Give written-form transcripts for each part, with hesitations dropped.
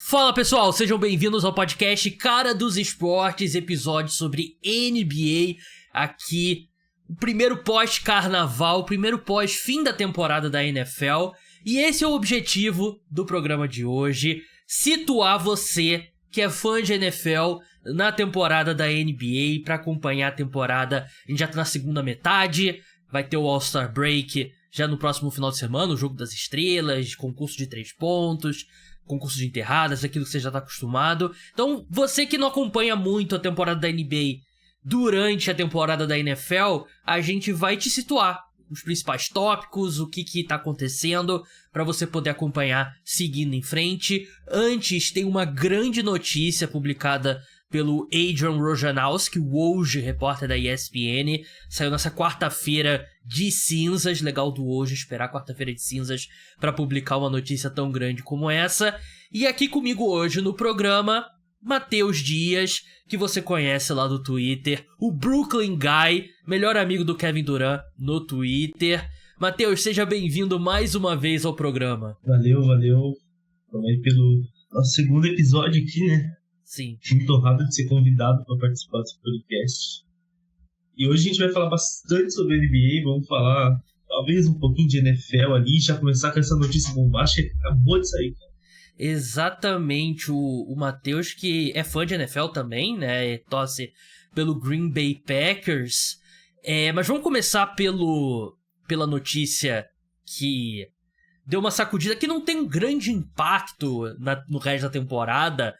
Fala pessoal, sejam bem-vindos ao podcast Cara dos Esportes, episódio sobre NBA, aqui o primeiro pós-carnaval, o primeiro pós-fim da temporada da NFL, e esse é o objetivo do programa de hoje, situar você que é fã de NFL na temporada da NBA, para acompanhar a temporada. A gente já tá na segunda metade, vai ter o All-Star Break já no próximo final de semana, o Jogo das Estrelas, concurso de 3 pontos, concurso de enterradas, aquilo que você já tá acostumado. Então, você que não acompanha muito a temporada da NBA durante a temporada da NFL, a gente vai te situar os principais tópicos, o que tá acontecendo, para você poder acompanhar seguindo em frente. Antes, tem uma grande notícia publicada pelo Adrian Wojnarowski, o Woj, repórter da ESPN. Saiu nessa quarta-feira de cinzas. Legal do Woj esperar quarta-feira de cinzas para publicar uma notícia tão grande como essa. E aqui comigo hoje no programa, Matheus Dias, que você conhece lá do Twitter, o Brooklyn Guy, melhor amigo do Kevin Durant no Twitter. Matheus, seja bem-vindo mais uma vez ao programa. Valeu. Também pelo nosso segundo episódio aqui, né? Sim. Muito honrado de ser convidado para participar desse podcast. E hoje a gente vai falar bastante sobre NBA, vamos falar talvez um pouquinho de NFL ali, já começar com essa notícia bombástica que acabou de sair. Exatamente, o Matheus, que é fã de NFL também, né, torce pelo Green Bay Packers, mas vamos começar pela notícia que deu uma sacudida, que não tem um grande impacto no resto da temporada,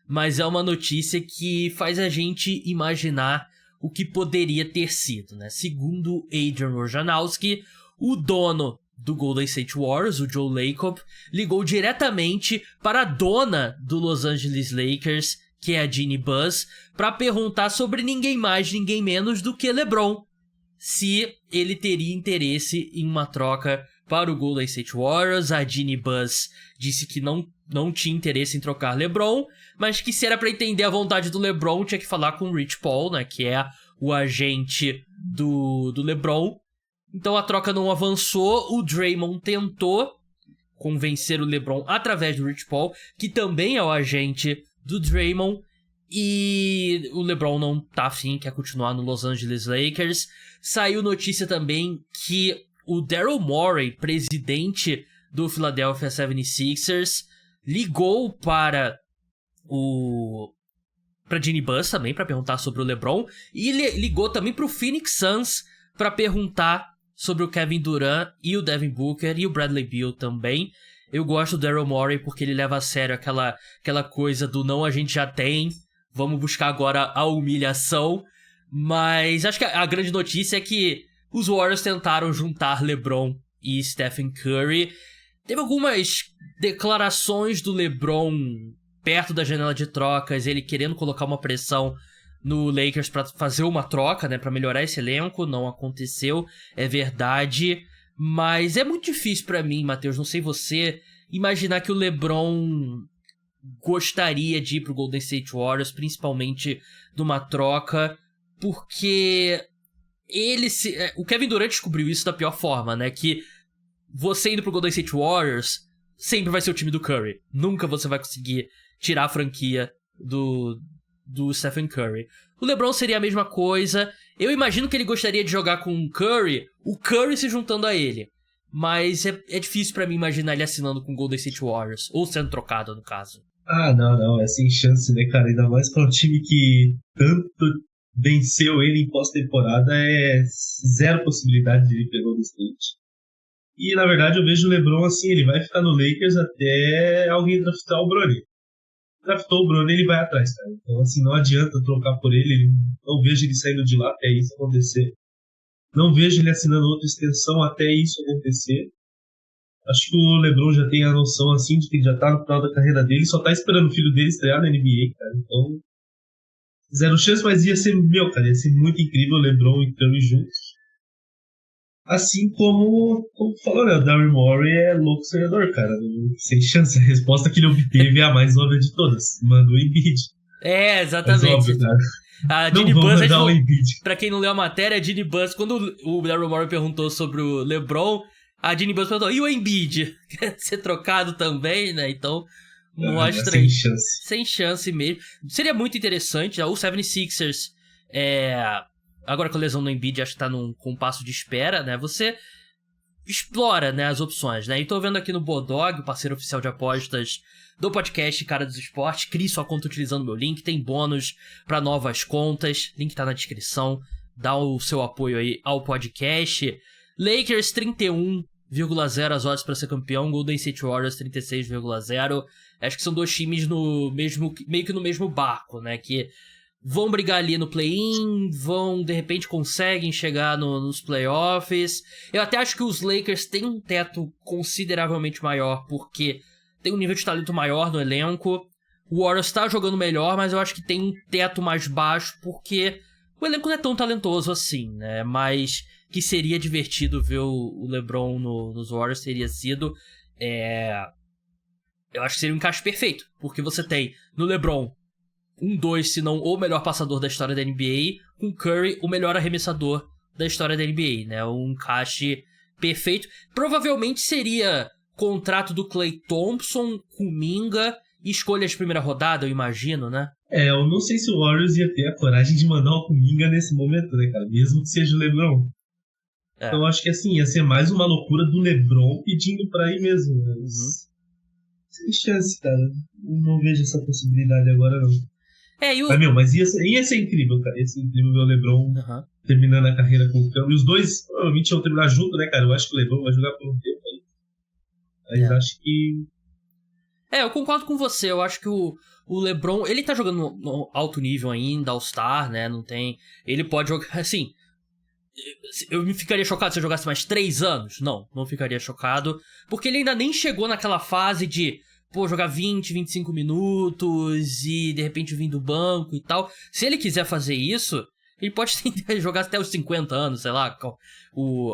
mas é uma notícia que faz a gente imaginar o que poderia ter sido, né? Segundo Adrian Wojnarowski, o dono do Golden State Warriors, o Joe Lacob, ligou diretamente para a dona do Los Angeles Lakers, que é a Jeannie Buss, para perguntar sobre ninguém mais, ninguém menos do que LeBron, se ele teria interesse em uma troca para o Golden State Warriors. A Jeannie Buss disse que não tinha interesse em trocar LeBron, mas que se era para entender a vontade do LeBron, tinha que falar com o Rich Paul, né, que é o agente do LeBron. Então a troca não avançou, o Draymond tentou convencer o LeBron através do Rich Paul, que também é o agente do Draymond, e o LeBron não tá afim, quer continuar no Los Angeles Lakers. Saiu notícia também que o Daryl Morey, presidente do Philadelphia 76ers, ligou para Jeannie Buss também para perguntar sobre o LeBron, e ligou também para o Phoenix Suns para perguntar sobre o Kevin Durant e o Devin Booker e o Bradley Beal também. Eu gosto do Daryl Morey porque ele leva a sério aquela coisa do não, a gente já tem, vamos buscar agora a humilhação. Mas acho que a grande notícia é que os Warriors tentaram juntar LeBron e Stephen Curry. Teve algumas declarações do LeBron perto da janela de trocas, ele querendo colocar uma pressão no Lakers para fazer uma troca, né, para melhorar esse elenco. Não aconteceu, é verdade, mas é muito difícil para mim, Matheus, não sei você, imaginar que o LeBron gostaria de ir pro Golden State Warriors, principalmente numa troca, porque o Kevin Durant descobriu isso da pior forma, né, que você indo pro Golden State Warriors sempre vai ser o time do Curry, nunca você vai conseguir tirar a franquia do Stephen Curry. O LeBron seria a mesma coisa. Eu imagino que ele gostaria de jogar com o Curry se juntando a ele. Mas é difícil pra mim imaginar ele assinando com o Golden State Warriors, ou sendo trocado, no caso. Ah, não, é sem chance, né, cara? Ainda mais para um time que tanto venceu ele em pós-temporada, é zero possibilidade de ele pegar o State. E, na verdade, eu vejo o LeBron assim, ele vai ficar no Lakers até alguém draftar o Bronny. Draftou o Bronny, ele vai atrás, cara. Então, assim, não adianta trocar por ele. Não vejo ele saindo de lá até isso acontecer. Não vejo ele assinando outra extensão até isso acontecer. Acho que o LeBron já tem a noção, assim, de que ele já tá no final da carreira dele, só tá esperando o filho dele estrear na NBA, cara. Então, zero chance, mas ia ser, cara, ia ser muito incrível o LeBron e Curry juntos. Assim como falou, né, o Daryl Morey é louco sonhador, cara. Sem chance. A resposta que ele obteve é a mais óbvia de todas. Mandou o Embiid. É, exatamente. Mas óbvio, cara. A Jeannie Buss, pra quem não leu a matéria, a Jeannie Buss, quando o Daryl Morey perguntou sobre o LeBron, a Jeannie Buss perguntou, e o Embiid? Quer ser trocado também, né? Então, mostra sem chance. Sem chance mesmo. Seria muito interessante. O 76ers, agora com a lesão no Embiid, acho que tá num compasso de espera, né? Você explora, né, as opções, né? E tô vendo aqui no Bodog, o parceiro oficial de apostas do podcast Cara dos Esportes. Crie sua conta utilizando meu link. Tem bônus pra novas contas. Link tá na descrição. Dá o seu apoio aí ao podcast. Lakers 31,0 as odds pra ser campeão. Golden State Warriors 36,0. Acho que são dois times meio que no mesmo barco, né? Que vão brigar ali no play-in, de repente conseguem chegar nos playoffs. Eu até acho que os Lakers têm um teto consideravelmente maior, porque tem um nível de talento maior no elenco. O Warriors tá jogando melhor, mas eu acho que tem um teto mais baixo, porque o elenco não é tão talentoso assim, né? Mas que seria divertido ver o LeBron nos Warriors, teria sido. Eu acho que seria um encaixe perfeito, porque você tem no LeBron 1-2, se não o melhor passador da história da NBA, com Curry, o melhor arremessador da história da NBA, né? Um encaixe perfeito. Provavelmente seria contrato do Klay Thompson, Kuminga e escolha de primeira rodada, eu imagino, né? Eu não sei se o Warriors ia ter a coragem de mandar o Kuminga nesse momento, né, cara? Mesmo que seja o LeBron. Então eu acho que, assim, ia ser mais uma loucura do LeBron pedindo pra ir mesmo, né? Sem chance, cara. Não vejo essa possibilidade agora, não. Mas ia ser incrível, cara. Ia ser incrível ver o LeBron terminando a carreira com o Curry. E os dois provavelmente vão terminar junto, né, cara? Eu acho que o LeBron vai jogar por um tempo aí. Mas acho que... eu concordo com você. Eu acho que o LeBron, ele tá jogando no alto nível ainda, All-Star, né? Não tem... Ele pode jogar, assim... Eu me ficaria chocado se eu jogasse mais 3 anos. Não ficaria chocado. Porque ele ainda nem chegou naquela fase de... jogar 20, 25 minutos e de repente vir do banco e tal. Se ele quiser fazer isso, ele pode tentar jogar até os 50 anos, sei lá,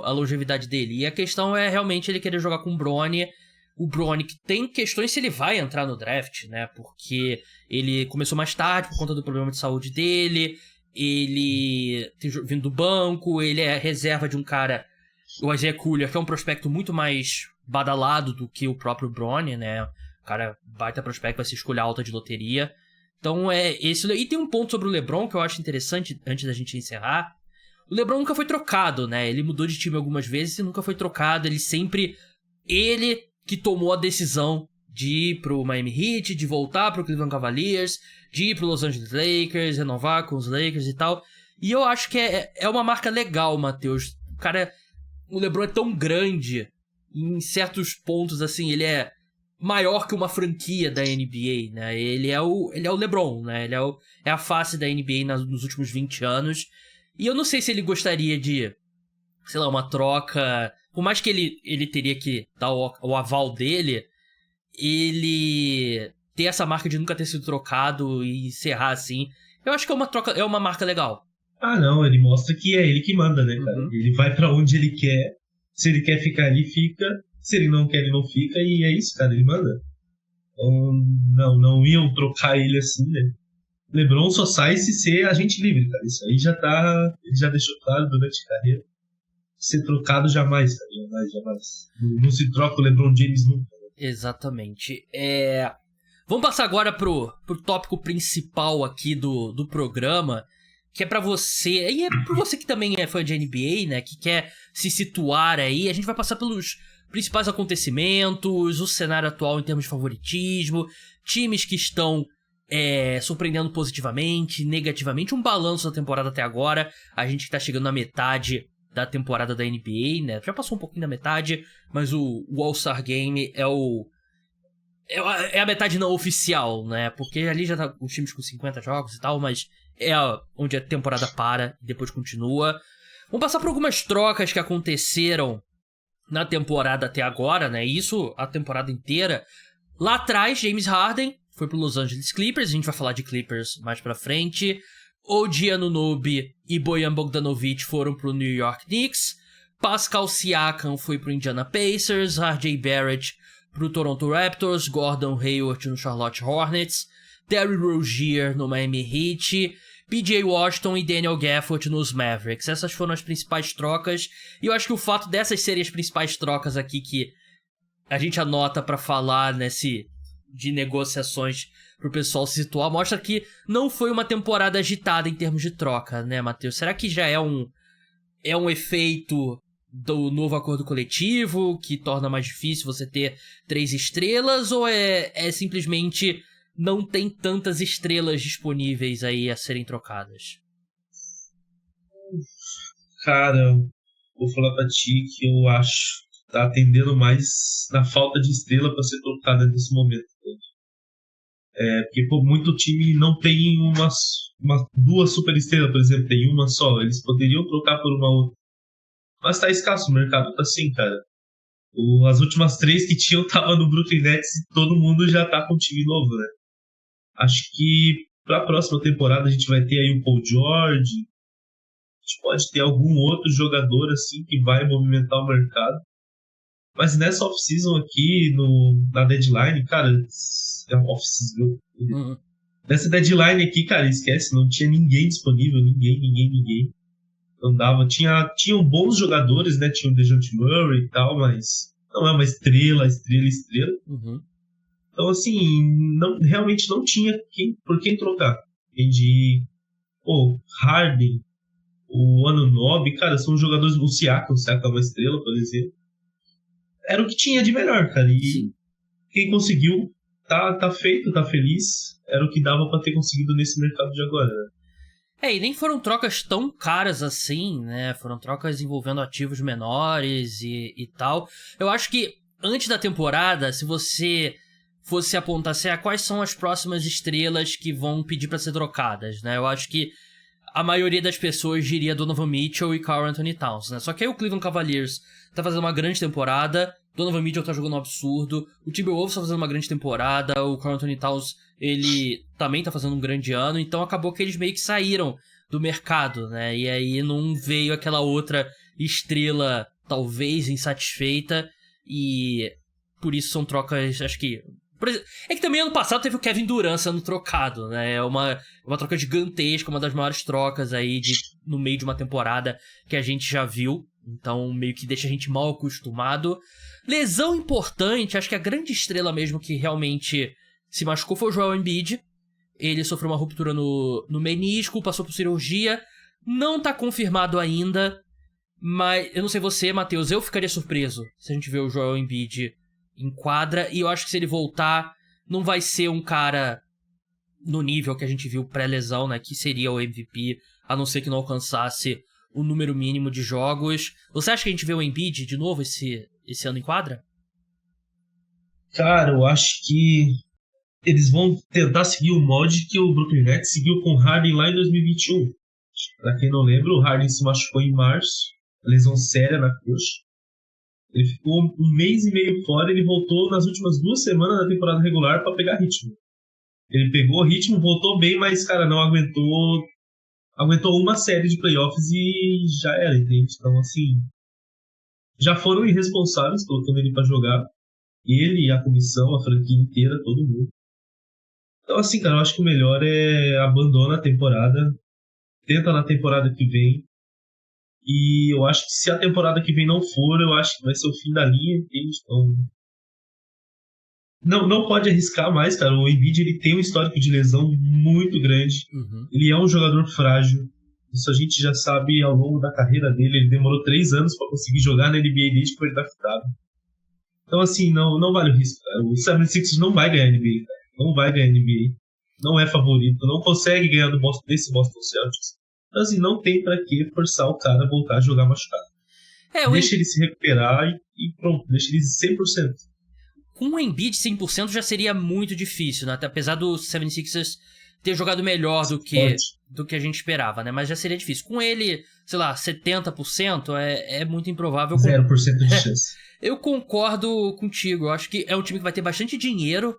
a longevidade dele. E a questão é realmente ele querer jogar com o Bronny. O Bronny que tem questões se ele vai entrar no draft, né? Porque ele começou mais tarde por conta do problema de saúde dele. Ele tem vindo do banco, ele é reserva de um cara, o Isaiah Collier, que é um prospecto muito mais badalado do que o próprio Bronny, né? O cara baita prospecto, vai ser escolha alta de loteria. Então esse. E tem um ponto sobre o LeBron que eu acho interessante, antes da gente encerrar. O LeBron nunca foi trocado, né? Ele mudou de time algumas vezes e nunca foi trocado. Ele que tomou a decisão de ir pro Miami Heat, de voltar pro Cleveland Cavaliers, de ir pro Los Angeles Lakers, renovar com os Lakers e tal. E eu acho que é uma marca legal, Matheus. O LeBron é tão grande, em certos pontos, assim, ele é maior que uma franquia da NBA, né? Ele é o LeBron, né? Ele é a face da NBA nos últimos 20 anos. E eu não sei se ele gostaria de, sei lá, uma troca... Por mais que ele teria que dar o aval dele, ele ter essa marca de nunca ter sido trocado e encerrar assim, eu acho que é uma marca legal. Não, ele mostra que é ele que manda, né, cara? Ele vai pra onde ele quer. Se ele quer ficar ali, fica. Se ele não quer, ele não fica. E é isso, cara, ele manda. Então, não iam trocar ele assim, né? LeBron só sai se ser agente livre, cara. Isso aí ele já deixou claro durante a carreira. Ser trocado jamais, cara. Jamais. Não se troca o LeBron James nunca. Exatamente. Vamos passar agora pro tópico principal aqui do programa, que é pra você, e é pra você que também é fã de NBA, né, que quer se situar aí. A gente vai passar pelos principais acontecimentos, o cenário atual em termos de favoritismo, times que estão surpreendendo positivamente, negativamente, um balanço da temporada até agora. A gente que tá chegando na metade da temporada da NBA, né? Já passou um pouquinho da metade, mas o All-Star Game é a metade não oficial, né? Porque ali já tá os times com 50 jogos e tal, mas onde a temporada para e depois continua. Vamos passar por algumas trocas que aconteceram na temporada até agora, né? Isso a temporada inteira. Lá atrás, James Harden foi pro Los Angeles Clippers, a gente vai falar de Clippers mais pra frente. OG Anunoby e Bojan Bogdanovic foram pro New York Knicks. Pascal Siakam foi pro Indiana Pacers. RJ Barrett pro Toronto Raptors. Gordon Hayward no Charlotte Hornets. Terry Rozier no Miami Heat. PJ Washington e Daniel Gafford nos Mavericks. Essas foram as principais trocas. E eu acho que o fato dessas serem as principais trocas aqui que a gente anota pra falar de negociações pro pessoal se situar, mostra que não foi uma temporada agitada em termos de troca, né, Matheus? Será que já é um efeito do novo acordo coletivo que torna mais difícil você ter 3 estrelas, ou é simplesmente não tem tantas estrelas disponíveis aí a serem trocadas? Cara, vou falar pra ti que eu acho que tá atendendo mais na falta de estrela pra ser trocada nesse momento. Porque pô, muito time não tem duas super estrelas, por exemplo, tem uma só. Eles poderiam trocar por uma outra. Mas tá escasso, o mercado tá assim, cara. As últimas 3 que tinham tava no Brooklyn Nets e todo mundo já tá com um time novo, né? Acho que pra próxima temporada a gente vai ter aí o Paul George. A gente pode ter algum outro jogador assim que vai movimentar o mercado. Mas nessa off-season aqui, na deadline, cara, é uma off-season. Nessa deadline aqui, cara, esquece, não tinha ninguém disponível, ninguém. Não dava. Tinham bons jogadores, né? Tinha o DeJounte Murray e tal, mas não é uma estrela. Uhum. Então, assim, realmente não tinha por quem trocar. Entendi. Pô, Harden, o Anunoby, cara, são jogadores. O Siakam é uma estrela, por exemplo. Era o que tinha de melhor, cara. E sim, quem conseguiu tá feito, tá feliz. Era o que dava pra ter conseguido nesse mercado de agora, né? E nem foram trocas tão caras assim, né? Foram trocas envolvendo ativos menores e tal. Eu acho que antes da temporada, se você fosse apontar assim, quais são as próximas estrelas que vão pedir pra ser trocadas, né? Eu acho que a maioria das pessoas diria Donovan Mitchell e Karl Anthony Towns, né? Só que aí o Cleveland Cavaliers tá fazendo uma grande temporada, Donovan Mitchell tá jogando um absurdo, o Timberwolves tá fazendo uma grande temporada, o Karl Anthony Towns, ele também tá fazendo um grande ano, então acabou que eles meio que saíram do mercado, né? E aí não veio aquela outra estrela, talvez insatisfeita, e por isso são trocas, acho que... É que também ano passado teve o Kevin Durant sendo trocado, né? É uma troca gigantesca, uma das maiores trocas aí no meio de uma temporada que a gente já viu. Então meio que deixa a gente mal acostumado. Lesão importante, acho que a grande estrela mesmo que realmente se machucou foi o Joel Embiid. Ele sofreu uma ruptura no menisco, passou por cirurgia. Não tá confirmado ainda, mas eu não sei você, Matheus, eu ficaria surpreso se a gente ver o Joel Embiid em quadra, e eu acho que se ele voltar, não vai ser um cara no nível que a gente viu pré-lesão, né, que seria o MVP, a não ser que não alcançasse o número mínimo de jogos. Você acha que a gente vê o Embiid de novo esse ano em quadra? Cara, eu acho que eles vão tentar seguir o molde que o Brooklyn Nets seguiu com o Harden lá em 2021. Pra quem não lembra, o Harden se machucou em março, lesão séria na coxa. Ele ficou 1 mês e meio fora, ele voltou nas últimas 2 semanas da temporada regular para pegar ritmo. Ele pegou ritmo, voltou bem, mas, cara, não aguentou uma série de playoffs e já era, entende? Então, assim, já foram irresponsáveis colocando ele para jogar. Ele, a comissão, a franquia inteira, todo mundo. Então, assim, cara, eu acho que o melhor é abandona a temporada, tenta na temporada que vem. E eu acho que se a temporada que vem não for, eu acho que vai ser o fim da linha, entende? Então, não pode arriscar mais, cara. O Embiid, ele tem um histórico de lesão muito grande. Uhum. Ele é um jogador frágil. Isso a gente já sabe ao longo da carreira dele. Ele demorou 3 anos para conseguir jogar na NBA desde que foi draftado. Então, assim, não vale o risco, cara. O 76ers não vai ganhar a NBA, cara. Não vai ganhar a NBA. Não é favorito. Não consegue ganhar desse Boston Celtics. Então, assim, não tem pra que forçar o cara a voltar a jogar machucado. Deixa ele se recuperar e pronto, deixa ele 100%. Com o Embiid 100% já seria muito difícil, né? Apesar do 76ers ter jogado melhor do que a gente esperava, né? Mas já seria difícil. Com ele, sei lá, 70% é muito improvável. 0% de chance. Eu concordo contigo. Eu acho que é um time que vai ter bastante dinheiro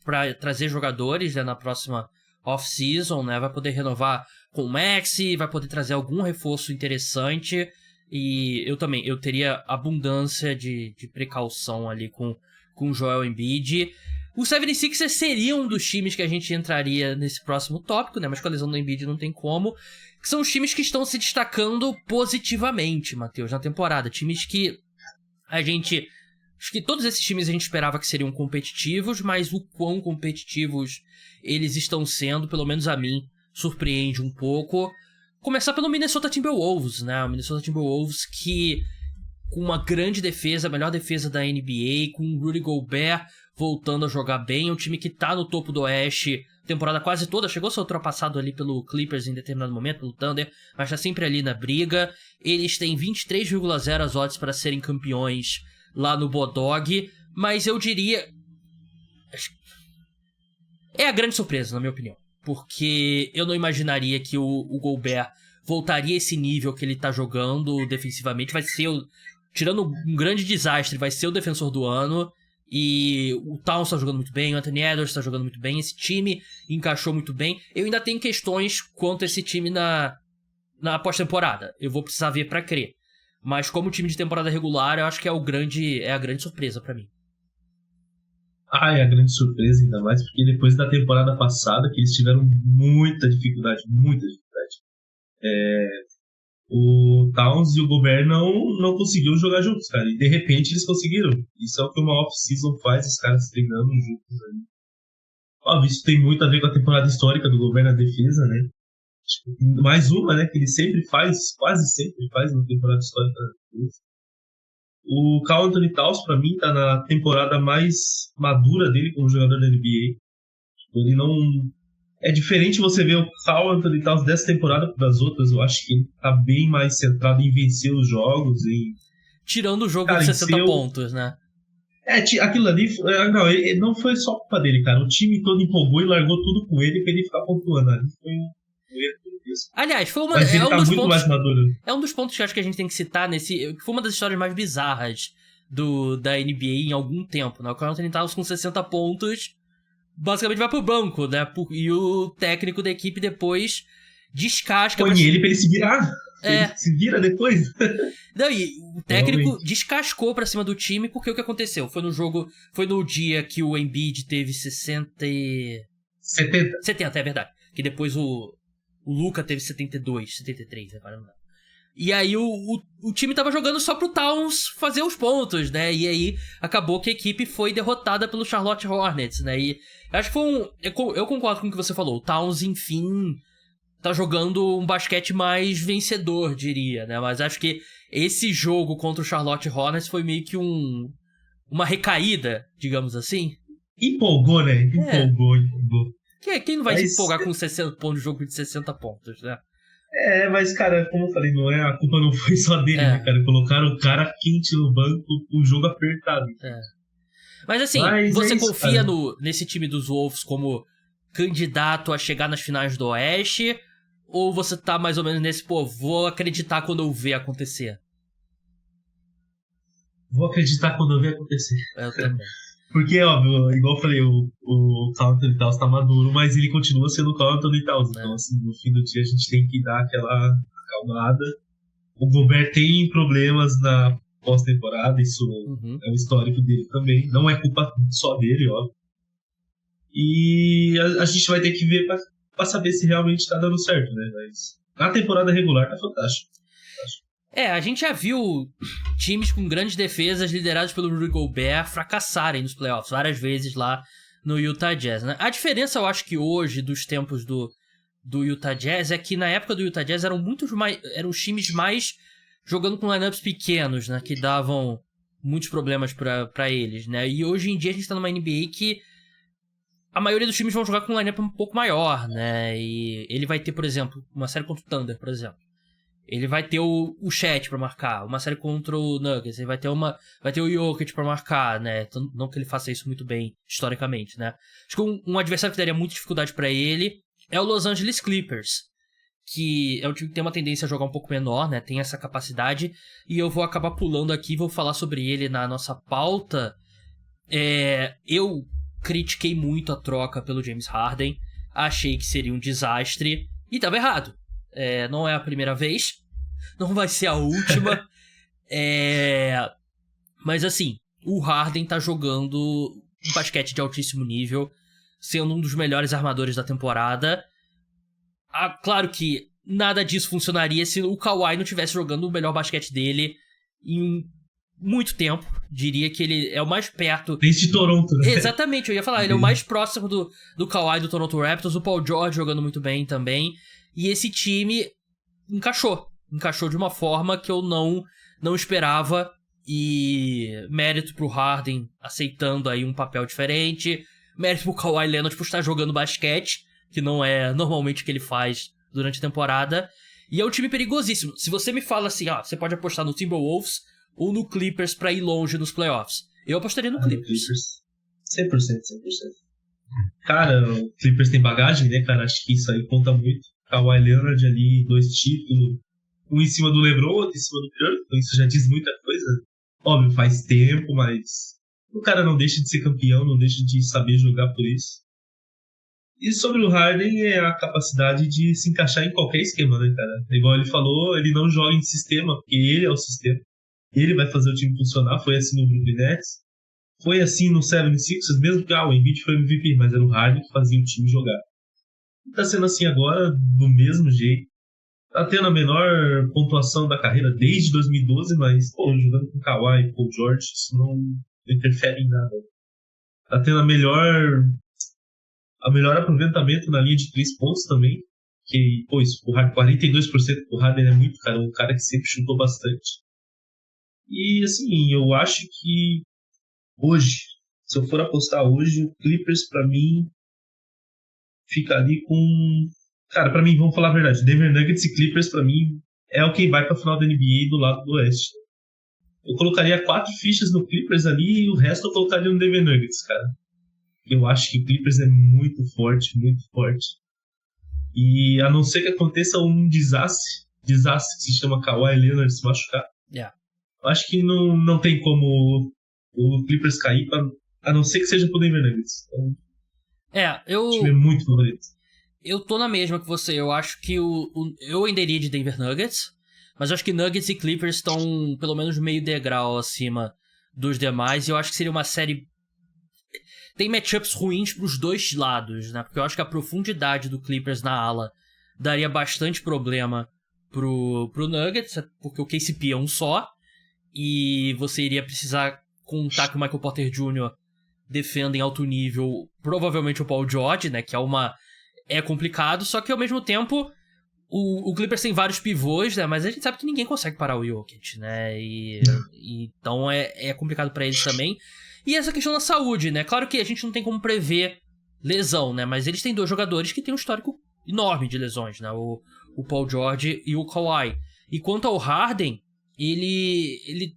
pra trazer jogadores, né, na próxima off-season, né? Vai poder renovar com o Maxey, vai poder trazer algum reforço interessante. E eu teria abundância de precaução ali com o Joel Embiid. O 76ers seria um dos times que a gente entraria nesse próximo tópico, né? Mas com a lesão do Embiid não tem como. Que são os times que estão se destacando positivamente, Matheus, na temporada. Times que a gente Acho que todos esses times a gente esperava que seriam competitivos, mas o quão competitivos eles estão sendo, pelo menos a mim, surpreende um pouco. Começar pelo Minnesota Timberwolves, né? O Minnesota Timberwolves que, com uma grande defesa, a melhor defesa da NBA, com o Rudy Gobert voltando a jogar bem, é um time que tá no topo do Oeste temporada quase toda, chegou a ser ultrapassado ali pelo Clippers em determinado momento, pelo Thunder, mas tá sempre ali na briga. Eles têm 23,0 as odds para serem campeões lá no Bodog, mas eu diria... é a grande surpresa, na minha opinião, porque eu não imaginaria que o Gobert voltaria a esse nível que ele tá jogando defensivamente. Vai ser, tirando um grande desastre, vai ser o defensor do ano. E o Towns tá jogando muito bem, o Anthony Edwards tá jogando muito bem, esse time encaixou muito bem. Eu ainda tenho questões quanto a esse time na pós-temporada. Eu vou precisar ver pra crer. Mas como time de temporada regular, eu acho que é a grande surpresa pra mim. É a grande surpresa, ainda mais porque depois da temporada passada, que eles tiveram muita dificuldade. O Towns e o Gobert não conseguiram jogar juntos, cara. E de repente eles conseguiram. Isso é o que uma off-season faz, os caras treinando juntos ali. Óbvio, isso tem muito a ver com a temporada histórica do Gobert na defesa, né? Tipo, mais uma, né? Que ele sempre faz, quase sempre faz na temporada histórica na defesa. O Karl Anthony Towns, pra mim, tá na temporada mais madura dele como jogador da NBA. Ele não... É diferente você ver o Karl Anthony Towns dessa temporada das outras. Eu acho que ele tá bem mais centrado em vencer os jogos. Tirando o jogo de 60 pontos, né? Aquilo ali... não foi só culpa dele, cara. O time todo empolgou e largou tudo com ele pra ele ficar pontuando. Ali foi um erro. Aliás, Mas ele tá muito mais maduro. É um dos pontos que eu acho que a gente tem que citar nesse... Foi uma das histórias mais bizarras da NBA em algum tempo, né? O Karl Anthony Towns com 60 pontos... basicamente vai pro banco, né? E o técnico da equipe depois descasca... Põe ele pra ele se virar. Ele se vira depois. Não, e o técnico descascou pra cima do time, porque o que aconteceu? Foi no dia que o Embiid teve 70, é verdade. Que depois o Luka teve 72, 73, agora não dá. E aí o time tava jogando só pro Towns fazer os pontos, né? E aí acabou que a equipe foi derrotada pelo Charlotte Hornets, né? E acho que foi eu concordo com o que você falou. O Towns, enfim, tá jogando um basquete mais vencedor, diria, né? Mas acho que esse jogo contra o Charlotte Hornets foi meio que uma recaída, digamos assim. Empolgou, né? Empolgou. Quem não vai se empolgar com 60 pontos de jogo de 60 pontos, né? Mas, cara, como eu falei, a culpa não foi só dele, né, cara? Colocaram o cara quente no banco, o jogo apertado. Mas assim, você confia nesse time dos Wolves como candidato a chegar nas finais do Oeste? Ou você tá mais ou menos nesse, vou acreditar quando eu ver acontecer? Vou acreditar quando eu ver acontecer. Eu também. Porque, óbvio, igual eu falei, o Karl Anthony Towns tá maduro, mas ele continua sendo o Karl Anthony Towns. Então, assim, no fim do dia a gente tem que dar aquela acalmada. O Gobert tem problemas na pós-temporada, isso é o histórico dele também. Não é culpa só dele, óbvio. E a gente vai ter que ver pra saber se realmente tá dando certo, né? Mas na temporada regular tá fantástico. A gente já viu times com grandes defesas liderados pelo Rudy Gobert fracassarem nos playoffs várias vezes lá no Utah Jazz, né? A diferença, eu acho que hoje, dos tempos do Utah Jazz, é que na época do Utah Jazz eram os times mais jogando com lineups pequenos, né? Que davam muitos problemas pra eles, né? E hoje em dia a gente tá numa NBA que a maioria dos times vão jogar com um lineup um pouco maior, né? E ele vai ter, por exemplo, uma série contra o Thunder, por exemplo. Ele vai ter o Chet pra marcar. Uma série contra o Nuggets. Ele vai ter o Jokic pra marcar, né? Não que ele faça isso muito bem, historicamente, né? Acho que um adversário que daria muita dificuldade pra ele é o Los Angeles Clippers. Que é um time que tem uma tendência a jogar um pouco menor, né? Tem essa capacidade. E eu vou acabar pulando aqui, vou falar sobre ele na nossa pauta. Eu critiquei muito a troca pelo James Harden. Achei que seria um desastre. E tava errado. Não é a primeira vez. Não vai ser a última. Mas assim, o Harden tá jogando um basquete de altíssimo nível, sendo um dos melhores armadores da temporada. Claro que nada disso funcionaria se o Kawhi não estivesse jogando o melhor basquete dele em muito tempo. Diria que ele é o mais perto. Desde Toronto, né? Exatamente, eu ia falar, ele é o mais próximo do Kawhi do Toronto Raptors, o Paul George jogando muito bem também. E esse time encaixou de uma forma que eu não esperava. E mérito pro Harden aceitando aí um papel diferente, mérito pro Kawhi Leonard por estar jogando basquete, que não é normalmente o que ele faz durante a temporada. E é um time perigosíssimo. Se você me fala assim, você pode apostar no Timberwolves ou no Clippers pra ir longe nos playoffs, eu apostaria no Clippers. 100%, 100%. Cara, o Clippers tem bagagem, né, cara? Acho que isso aí conta muito. Kawhi Leonard ali, 2 títulos, um em cima do LeBron, outro em cima do Curry, então isso já diz muita coisa. Óbvio, faz tempo, mas o cara não deixa de ser campeão, não deixa de saber jogar por isso. E sobre o Harden é a capacidade de se encaixar em qualquer esquema, né, cara? Igual ele falou, ele não joga em sistema, porque ele é o sistema. Ele vai fazer o time funcionar, foi assim no Brooklyn Nets, foi assim no 76ers, mesmo que o Embiid foi MVP, mas era o Harden que fazia o time jogar. E tá sendo assim agora, do mesmo jeito. Tá tendo a menor pontuação da carreira desde 2012, mas, jogando com Kawhi e Paul George, isso não interfere em nada. Tá tendo a melhor aproveitamento na linha de 3 pontos também, que, isso, o Harden, 42% o Harden é muito, cara, um cara que sempre chutou bastante. E, assim, eu acho que hoje, se eu for apostar hoje, o Clippers, pra mim, fica ali com... Cara, pra mim, vamos falar a verdade, Denver Nuggets e Clippers, pra mim, é o quem vai pra final da NBA do lado do Oeste. Eu colocaria 4 fichas no Clippers ali e o resto eu colocaria no Denver Nuggets, cara. Eu acho que o Clippers é muito forte, muito forte. E a não ser que aconteça um desastre que se chama Kawhi Leonard se machucar, eu acho que não tem como o Clippers cair, a não ser que seja pro Denver Nuggets. Então, o time é muito favorito. Eu tô na mesma que você. Eu acho que eu ainda iria de Denver Nuggets, mas eu acho que Nuggets e Clippers estão pelo menos meio degrau acima dos demais. E eu acho que seria uma série... Tem matchups ruins pros dois lados, né? Porque eu acho que a profundidade do Clippers na ala daria bastante problema pro Nuggets, porque o KCP é um só, e você iria precisar contar que o Michael Porter Jr. defenda em alto nível, provavelmente o Paul George, né? Que é complicado, só que ao mesmo tempo o Clippers tem vários pivôs, né? Mas a gente sabe que ninguém consegue parar o Jokic, né? Então é complicado pra eles também. E essa questão da saúde, né? Claro que a gente não tem como prever lesão, né? Mas eles têm 2 jogadores que têm um histórico enorme de lesões, né? O Paul George e o Kawhi. E quanto ao Harden, ele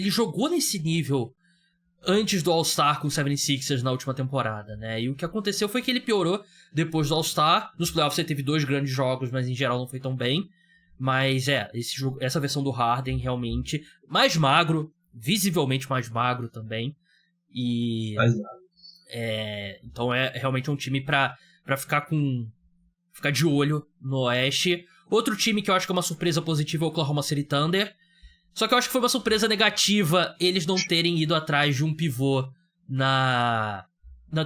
jogou nesse nível antes do All-Star com o 76ers na última temporada, né? E o que aconteceu foi que ele piorou depois do All-Star. Nos playoffs ele teve 2 grandes jogos, mas em geral não foi tão bem. Mas essa versão do Harden realmente mais magro, visivelmente mais magro também. E então é realmente um time pra ficar de olho no Oeste. Outro time que eu acho que é uma surpresa positiva é o Oklahoma City Thunder. Só que eu acho que foi uma surpresa negativa eles não terem ido atrás de um pivô na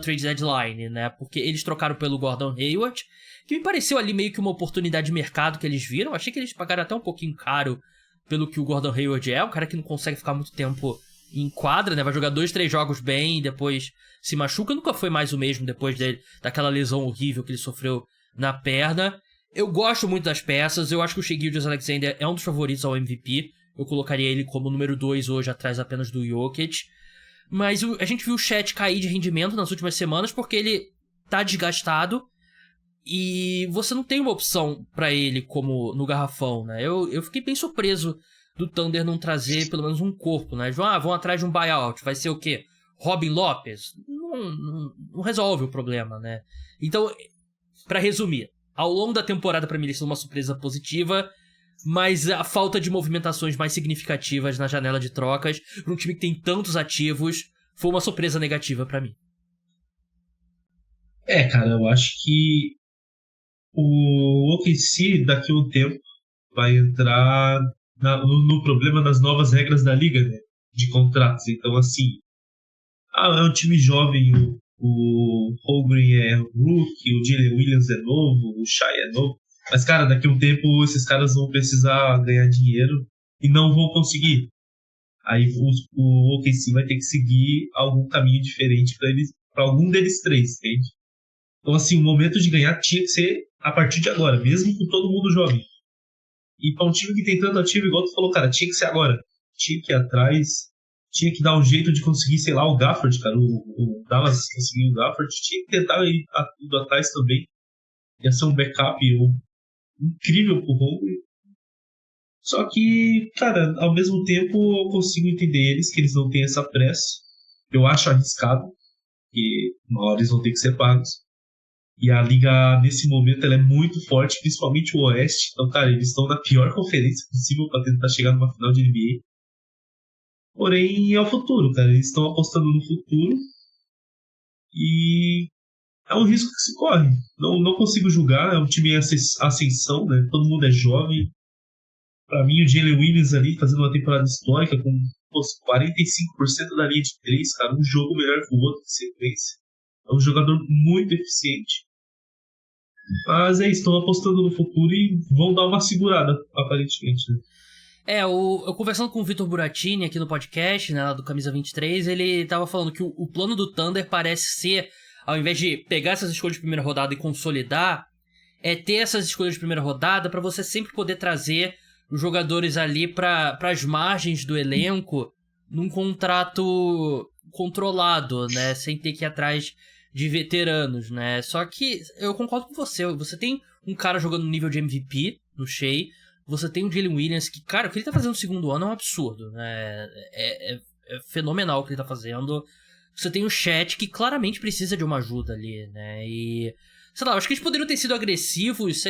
trade deadline, né? Porque eles trocaram pelo Gordon Hayward, que me pareceu ali meio que uma oportunidade de mercado que eles viram. Achei que eles pagaram até um pouquinho caro pelo que o Gordon Hayward é. Um cara que não consegue ficar muito tempo em quadra, né? Vai jogar 2, 3 jogos bem e depois se machuca. Nunca foi mais o mesmo depois daquela lesão horrível que ele sofreu na perna. Eu gosto muito das peças. Eu acho que o Shai Gilgeous-Alexander é um dos favoritos ao MVP. Eu colocaria ele como número 2 hoje, atrás apenas do Jokic. Mas a gente viu o Chet cair de rendimento nas últimas semanas porque ele tá desgastado e você não tem uma opção pra ele como no garrafão, né? Eu fiquei bem surpreso do Thunder não trazer pelo menos um corpo, né? Vão atrás de um buyout, vai ser o quê? Robin Lopez? Não resolve o problema, né? Então, pra resumir, ao longo da temporada pra mim eles são uma surpresa positiva, mas a falta de movimentações mais significativas na janela de trocas para um time que tem tantos ativos foi uma surpresa negativa pra mim. Cara, eu acho que o OKC daqui a um tempo vai entrar no problema das novas regras da liga, né, de contratos. Então, assim, é um time jovem, o Holmgren é rookie, o Jalen Williams é novo, o Shai é novo. Mas, cara, daqui a um tempo esses caras vão precisar ganhar dinheiro e não vão conseguir. Aí o OKC vai ter que seguir algum caminho diferente para algum deles três, entende? Então, assim, o momento de ganhar tinha que ser a partir de agora, mesmo com todo mundo jovem. E para um time que tem tanto ativo, igual tu falou, cara, tinha que ser agora. Tinha que ir atrás, tinha que dar um jeito de conseguir, sei lá, o Gafford, cara. O Dallas conseguiu o Gafford, tinha que tentar ir indo atrás também. Ia ser um backup incrível pro Rondo. Só que, cara, ao mesmo tempo eu consigo entender eles, que eles não têm essa pressa. Eu acho arriscado, porque uma hora eles vão ter que ser pagos. E a liga, nesse momento, ela é muito forte, principalmente o Oeste. Então, cara, eles estão na pior conferência possível para tentar chegar numa final de NBA. Porém, é o futuro, cara. Eles estão apostando no futuro. E é um risco que se corre. Não consigo julgar. É um time em ascensão, né? Todo mundo é jovem. Para mim, o Jalen Williams ali fazendo uma temporada histórica com 45% da linha de 3, cara. Um jogo melhor que o outro de sequência. É um jogador muito eficiente. Mas é isso, estão apostando no futuro e vão dar uma segurada, aparentemente. Né? Eu conversando com o Vitor Buratini aqui no podcast, né, lá do Camisa 23, ele tava falando que o plano do Thunder parece ser, ao invés de pegar essas escolhas de primeira rodada e consolidar, é ter essas escolhas de primeira rodada para você sempre poder trazer os jogadores ali para as margens do elenco num contrato controlado, né, sem ter que ir atrás de veteranos, né? Só que eu concordo com você. Você tem um cara jogando no nível de MVP no Shea. Você tem o Jalen Williams, que, cara, o que ele tá fazendo no segundo ano é um absurdo, né? É fenomenal o que ele tá fazendo. Você tem o Chet, que claramente precisa de uma ajuda ali, né? E, sei lá, eu acho que eles poderiam ter sido agressivos,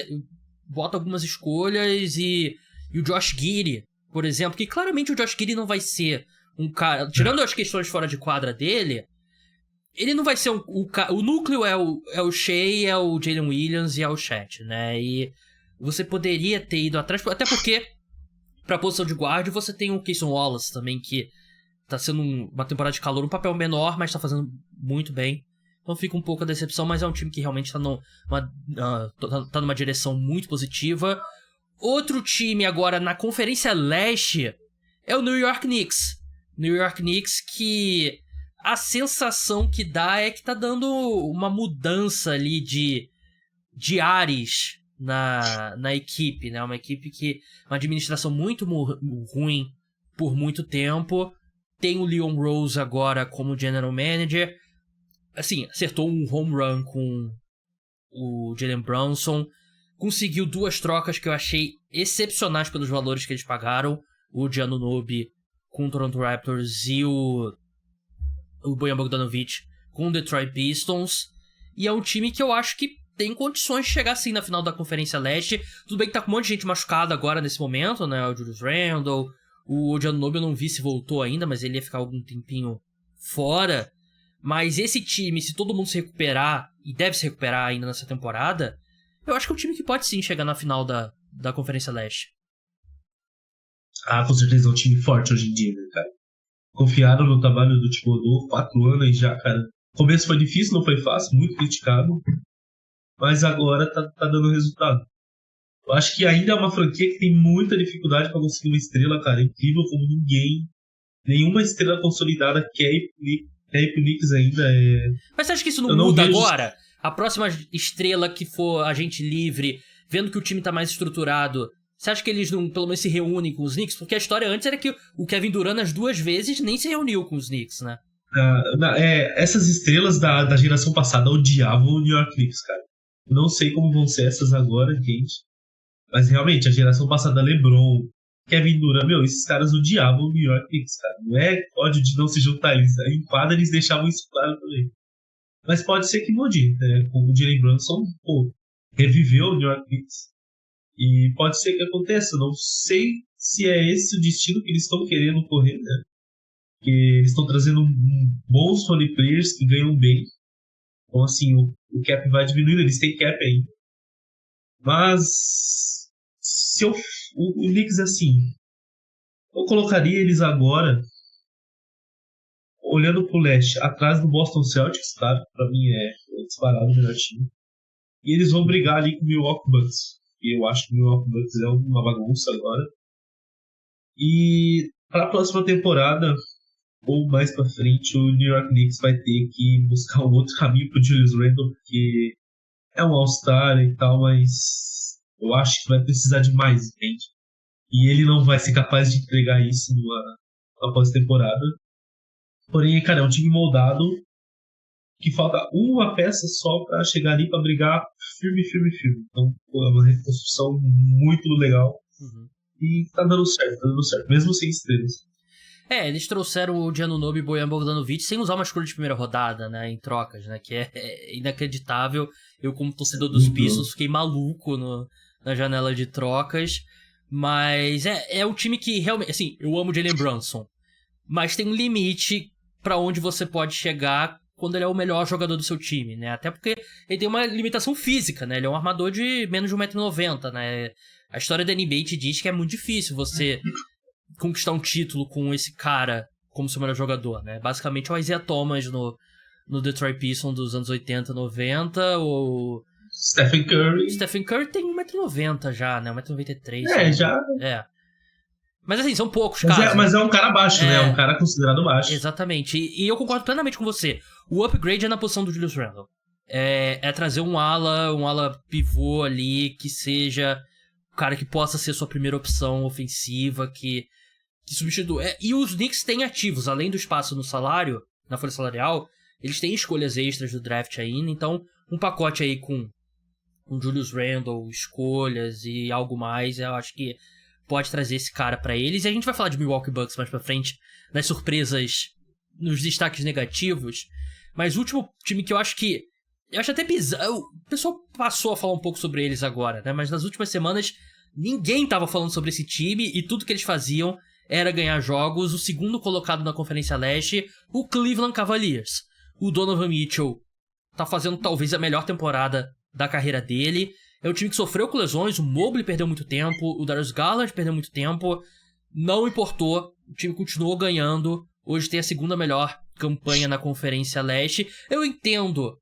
bota algumas escolhas e o Josh Giddey, por exemplo, que claramente o Josh Giddey não vai ser um cara... Tirando as questões fora de quadra dele... Ele não vai ser o núcleo é o Shea, é o Jalen Williams e é o Chet, né? E você poderia ter ido atrás, até porque pra posição de guarda você tem o Cason Wallace também, que tá sendo uma temporada de calor, um papel menor, mas tá fazendo muito bem. Então fica um pouco a decepção, mas é um time que realmente tá numa direção muito positiva. Outro time agora na Conferência Leste é o New York Knicks. New York Knicks que... A sensação que dá é que tá dando uma mudança ali de ares na equipe, né? Uma equipe que... Uma administração muito ruim por muito tempo. Tem o Leon Rose agora como general manager. Assim, acertou um home run com o Jalen Brunson. Conseguiu 2 trocas que eu achei excepcionais pelos valores que eles pagaram. O Giannunobi com o Toronto Raptors e o Bojan Bogdanovic com o Detroit Pistons. E é um time que eu acho que tem condições de chegar sim na final da Conferência Leste. Tudo bem que tá com um monte de gente machucada agora nesse momento, né? O Julius Randle, o Giannunobi eu não vi se voltou ainda, mas ele ia ficar algum tempinho fora. Mas esse time, se todo mundo se recuperar, e deve se recuperar ainda nessa temporada, eu acho que é um time que pode sim chegar na final da Conferência Leste. Ah, com certeza é um time forte hoje em dia, né, cara? Confiaram no trabalho do Thibodeau, 4 anos já, cara. O começo foi difícil, não foi fácil, muito criticado, mas agora tá dando resultado. Eu acho que ainda é uma franquia que tem muita dificuldade para conseguir uma estrela, cara. É incrível como nenhuma estrela consolidada quer ir pro Knicks ainda. Mas você acha que isso não muda agora? A próxima estrela que for agente livre, vendo que o time tá mais estruturado... Você acha que eles não, pelo menos, se reúnem com os Knicks? Porque a história antes era que o Kevin Durant, as 2 vezes, nem se reuniu com os Knicks, né? Essas estrelas da geração passada odiavam o New York Knicks, cara. Eu não sei como vão ser essas agora, gente. Mas, realmente, a geração passada, LeBron, Kevin Durant, esses caras odiavam o New York Knicks, cara. Não é ódio de não se juntar eles. Em quadra, eles deixavam isso claro também. Mas pode ser que mude, né? Com o Jalen Brunson, reviveu o New York Knicks. E pode ser que aconteça, não sei se é esse o destino que eles estão querendo correr, né? Porque eles estão trazendo bons role players que ganham bem. Então, assim, o cap vai diminuindo, eles têm cap ainda. Mas, o Knicks, assim, eu colocaria eles agora, olhando pro leste, atrás do Boston Celtics, tá? Pra mim é disparado o melhor time. E eles vão brigar ali com o Milwaukee Bucks. E eu acho que o Milwaukee Bucks é uma bagunça agora. E para a próxima temporada, ou mais pra frente, o New York Knicks vai ter que buscar um outro caminho pro Julius Randle, porque é um All-Star e tal, mas eu acho que vai precisar de mais, entende? E ele não vai ser capaz de entregar isso numa pós-temporada. Porém, cara, é um time moldado que falta uma peça só pra chegar ali pra brigar firme, firme, firme. Então, pô, é uma reconstrução muito legal. Uhum. E tá dando certo, mesmo sem estrelas. Eles trouxeram o Giannunobi e Bojan Bogdanovic sem usar uma escolha de primeira rodada, né, em trocas, né, que é inacreditável. Eu, como torcedor dos Pistons, fiquei maluco na janela de trocas. Mas é um time que realmente, assim, eu amo o Jalen Brunson, mas tem um limite pra onde você pode chegar quando ele é o melhor jogador do seu time, né, até porque ele tem uma limitação física, né, ele é um armador de menos de 1,90 m, né. A história da NBA te diz que é muito difícil você conquistar um título com esse cara como seu melhor jogador, né? Basicamente o Isaiah Thomas no Detroit Pistons dos anos 80, 90, ou... Stephen Curry tem 1,90 m já, né? 1,93 m. É, já... Mas assim, são poucos casos. Mas é um cara baixo, né? É um cara considerado baixo. Exatamente. E eu concordo plenamente com você. O upgrade é na posição do Julius Randle. É trazer um ala pivô ali que seja o cara que possa ser sua primeira opção ofensiva, que substitua. E os Knicks têm ativos, além do espaço no salário, na folha salarial, eles têm escolhas extras do draft ainda, então um pacote aí com Julius Randle, escolhas e algo mais, eu acho que pode trazer esse cara pra eles. E a gente vai falar de Milwaukee Bucks mais pra frente, nas surpresas, nos destaques negativos, mas o último time que eu acho até bizarro, o pessoal passou a falar um pouco sobre eles agora, né, mas nas últimas semanas ninguém tava falando sobre esse time e tudo que eles faziam era ganhar jogos. O segundo colocado na Conferência Leste, o Cleveland Cavaliers. O Donovan Mitchell tá fazendo talvez a melhor temporada da carreira dele. É um time que sofreu com lesões, o Mobley perdeu muito tempo, o Darius Garland perdeu muito tempo. Não importou, o time continuou ganhando. Hoje tem a segunda melhor campanha na Conferência Leste. Eu entendo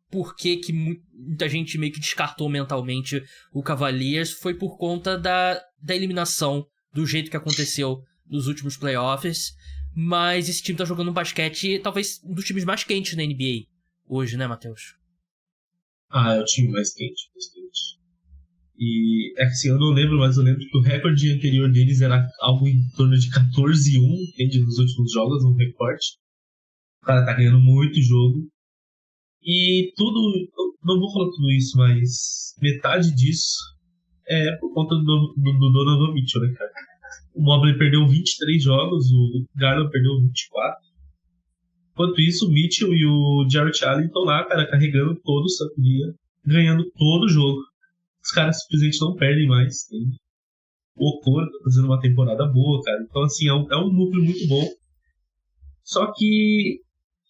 por que muita gente meio que descartou mentalmente o Cavaliers. Foi por conta da eliminação, do jeito que aconteceu nos últimos playoffs, mas esse time tá jogando um basquete talvez um dos times mais quentes na NBA hoje, né, Matheus? É o time mais quente. E é que assim, eu não lembro, mas eu lembro que o recorde anterior deles era algo em torno de 14-1, entende? Nos últimos jogos, no recorte. O cara tá ganhando muito jogo. E tudo, eu não vou falar tudo isso, mas metade disso é por conta do Donovan Mitchell, né, cara? O Mobley perdeu 23 jogos, o Garland perdeu 24. Enquanto isso, o Mitchell e o Jarrett Allen estão lá, cara, carregando todo o santo dia, ganhando todo o jogo. Os caras simplesmente não perdem mais. Entende? O Okoro tá fazendo uma temporada boa, cara. Então, assim, é um núcleo muito bom. Só que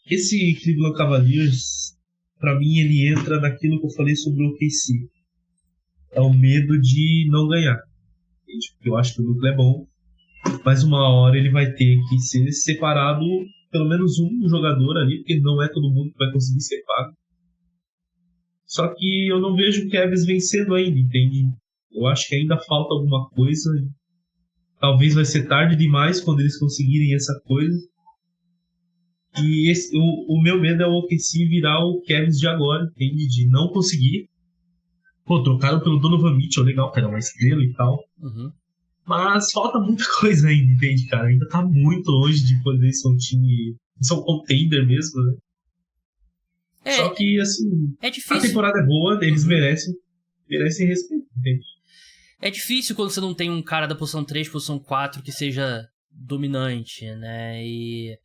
esse Cleveland Cavaliers, pra mim, ele entra naquilo que eu falei sobre o OKC. É o medo de não ganhar. Entende? Porque eu acho que o núcleo é bom, mas uma hora ele vai ter que ser separado, pelo menos um jogador ali, porque não é todo mundo que vai conseguir ser pago. Só que eu não vejo o Cavs vencendo ainda, entende? Eu acho que ainda falta alguma coisa. Talvez vai ser tarde demais quando eles conseguirem essa coisa. E o meu medo é o OKC virar o Cavs de agora, entende? De não conseguir. Pô, trocaram pelo Donovan Mitchell, legal, cara, uma estrela e tal. Uhum. Mas falta muita coisa ainda, entende, cara? Ainda tá muito longe de poder ser um time... ser um contender mesmo, né? Só que, assim... É difícil. A temporada é boa, eles merecem respeito, entende? É difícil quando você não tem um cara da posição 3, posição 4 que seja dominante, né? E...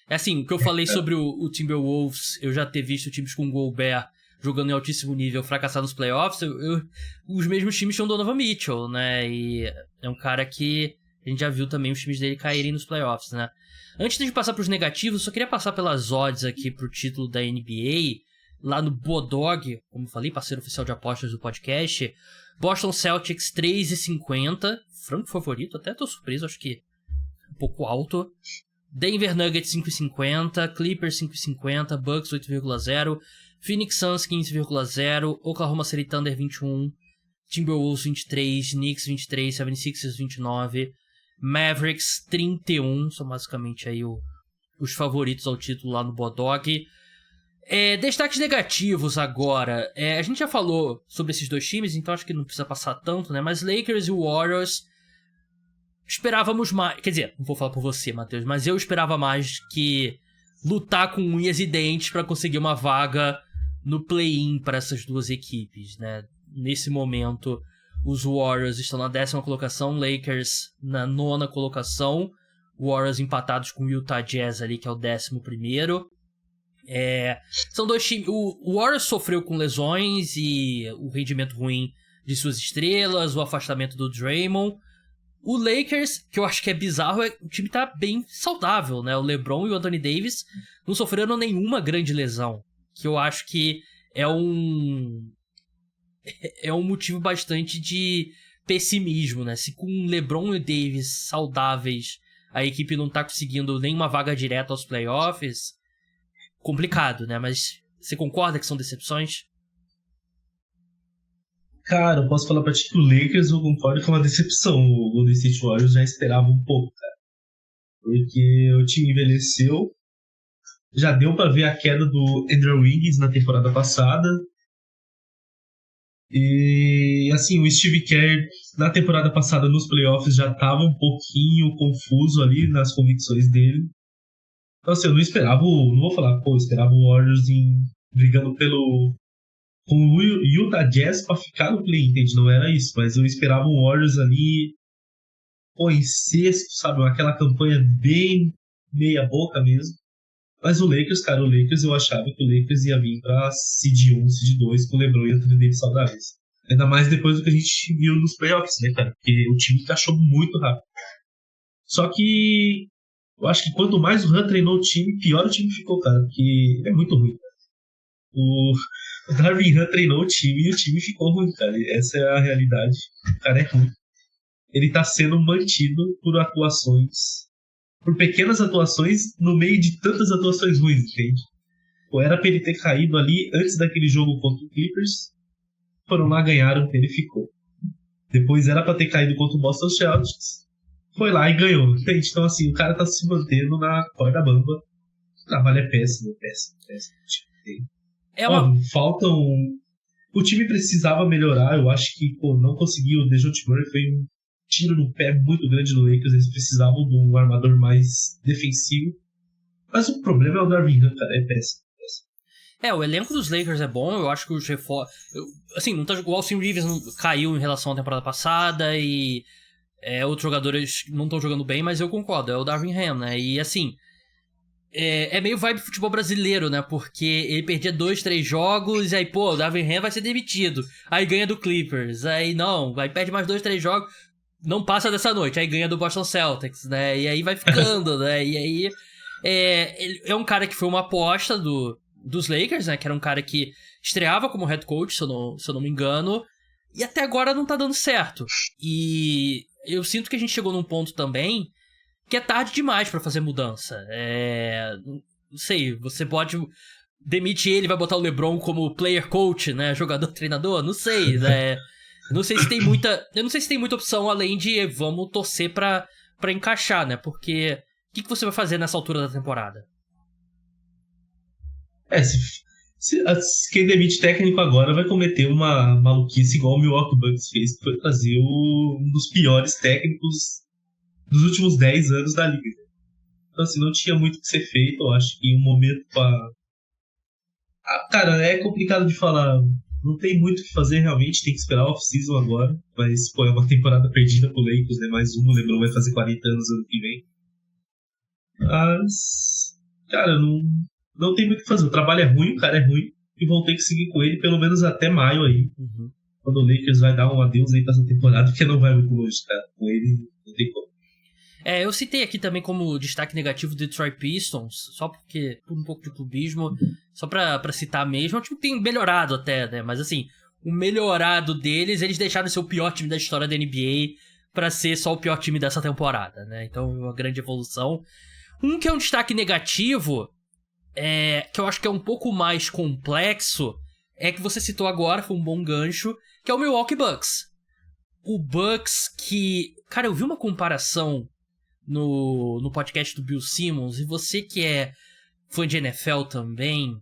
é assim, o que eu falei sobre o Timberwolves, eu já ter visto times com Gobert jogando em altíssimo nível fracassar nos playoffs, os mesmos times tinham Donovan Mitchell, né? E é um cara que a gente já viu também os times dele caírem nos playoffs, né? Antes de passar pros negativos, eu só queria passar pelas odds aqui pro título da NBA, lá no Bodog, como eu falei, parceiro oficial de apostas do podcast. Boston Celtics 3,50, franco favorito, até tô surpreso, acho que um pouco alto. Denver Nuggets 5,50, Clippers 5,50, Bucks 8,0, Phoenix Suns 15,0, Oklahoma City Thunder 21, Timberwolves 23, Knicks 23, 76ers 29, Mavericks 31, são basicamente aí os favoritos ao título lá no Bodog. Destaques negativos agora. A gente já falou sobre esses dois times, então acho que não precisa passar tanto, né? Mas Lakers e Warriors, esperávamos mais. Quer dizer, não vou falar por você, Matheus, mas eu esperava mais que lutar com unhas e dentes para conseguir uma vaga no play-in para essas duas equipes, né? Nesse momento, os Warriors estão na 10ª colocação, Lakers na 9ª colocação, Warriors empatados com o Utah Jazz ali, que é o 11º. São dois times. O Warriors sofreu com lesões e o rendimento ruim de suas estrelas, o afastamento do Draymond. O Lakers, que eu acho que é bizarro, o time tá bem saudável, né? O LeBron e o Anthony Davis não sofreram nenhuma grande lesão, que eu acho que é um motivo bastante de pessimismo, né? Se com o LeBron e o Davis saudáveis a equipe não tá conseguindo nenhuma vaga direta aos playoffs, complicado, né? Mas você concorda que são decepções? Cara, eu posso falar pra ti que o Lakers eu concordo que é uma decepção. O Golden State Warriors já esperava um pouco, cara. Porque o time envelheceu. Já deu pra ver a queda do Andrew Wiggins na temporada passada. E, assim, o Steve Kerr na temporada passada nos playoffs já tava um pouquinho confuso ali nas convicções dele. Então, assim, eu não esperava, não vou falar, eu esperava o Warriors brigando com o Utah Jazz pra ficar no play, entende? Não era isso, mas eu esperava o Warriors ali, em sexto, sabe? Aquela campanha bem meia boca mesmo. Mas o Lakers, cara, eu achava que o Lakers ia vir pra seed 1, seed 2 com o LeBron e o Anthony Davis saudáveis. Ainda mais depois do que a gente viu nos playoffs, né, cara? Porque o time encaixou muito rápido. Só que eu acho que quanto mais o Han treinou o time, pior o time ficou, cara. Porque é muito ruim, cara. O Darvin Ham treinou o time e o time ficou ruim, cara. Essa é a realidade. O cara é ruim. Ele tá sendo mantido por pequenas atuações no meio de tantas atuações ruins, entende? Era pra ele ter caído ali antes daquele jogo contra o Clippers. Foram lá, ganharam, ele ficou. Depois era pra ter caído contra o Boston Celtics. Foi lá e ganhou, entende? Então, assim, o cara tá se mantendo na corda bamba. O trabalho é péssimo. O time precisava melhorar. Eu acho que não conseguiu. O DeJounte Murray foi um tiro no pé muito grande no Lakers. Eles precisavam de um armador mais defensivo. Mas o problema é o Darvin Ham, cara. É péssimo. O elenco dos Lakers é bom. Eu acho que os reforços... Assim, não tá, o Austin Reeves caiu em relação à temporada passada e outros jogadores não estão jogando bem, mas eu concordo. É o Darvin Ham, né? E assim... É meio vibe futebol brasileiro, né? Porque ele perdia 2-3 jogos e aí, o Darvin Ham vai ser demitido. Aí ganha do Clippers. Aí perde mais 2-3 jogos, não passa dessa noite. Aí ganha do Boston Celtics, né? E aí vai ficando, né? E aí ele é um cara que foi uma aposta dos Lakers, né? Que era um cara que estreava como head coach, se eu não me engano. E até agora não tá dando certo. E eu sinto que a gente chegou num ponto também que é tarde demais pra fazer mudança. Não sei, você pode demitir ele e vai botar o LeBron como player coach, né? Jogador-treinador? Não sei, né? Eu não sei se tem muita opção além de vamos torcer pra encaixar, né? Porque o que você vai fazer nessa altura da temporada? Quem demite técnico agora vai cometer uma maluquice igual o Milwaukee Bucks fez, que foi trazer um dos piores técnicos dos últimos 10 anos da liga. Então, assim, não tinha muito o que ser feito. Eu acho que um momento pra... cara, é complicado de falar. Não tem muito o que fazer, realmente. Tem que esperar a off-season agora. Mas, é uma temporada perdida pro Lakers, né? Mais uma. O LeBron vai fazer 40 anos ano que vem. Mas, cara, não tem muito o que fazer. O trabalho é ruim, o cara é ruim. E vão ter que seguir com ele pelo menos até maio aí. Uhum. Quando o Lakers vai dar um adeus aí pra essa temporada, porque não vai muito longe, cara. Com ele, não tem como. Eu citei aqui também como destaque negativo o Detroit Pistons, só porque, por um pouco de clubismo, só pra citar mesmo, é um time que tem melhorado até, né? Mas assim, o melhorado deles, eles deixaram de ser o pior time da história da NBA pra ser só o pior time dessa temporada, né? Então, uma grande evolução. Um que é um destaque negativo, que eu acho que é um pouco mais complexo, é que você citou agora, foi um bom gancho, que é o Milwaukee Bucks. O Bucks que... Cara, eu vi uma comparação no podcast do Bill Simmons, e você que é fã de NFL também,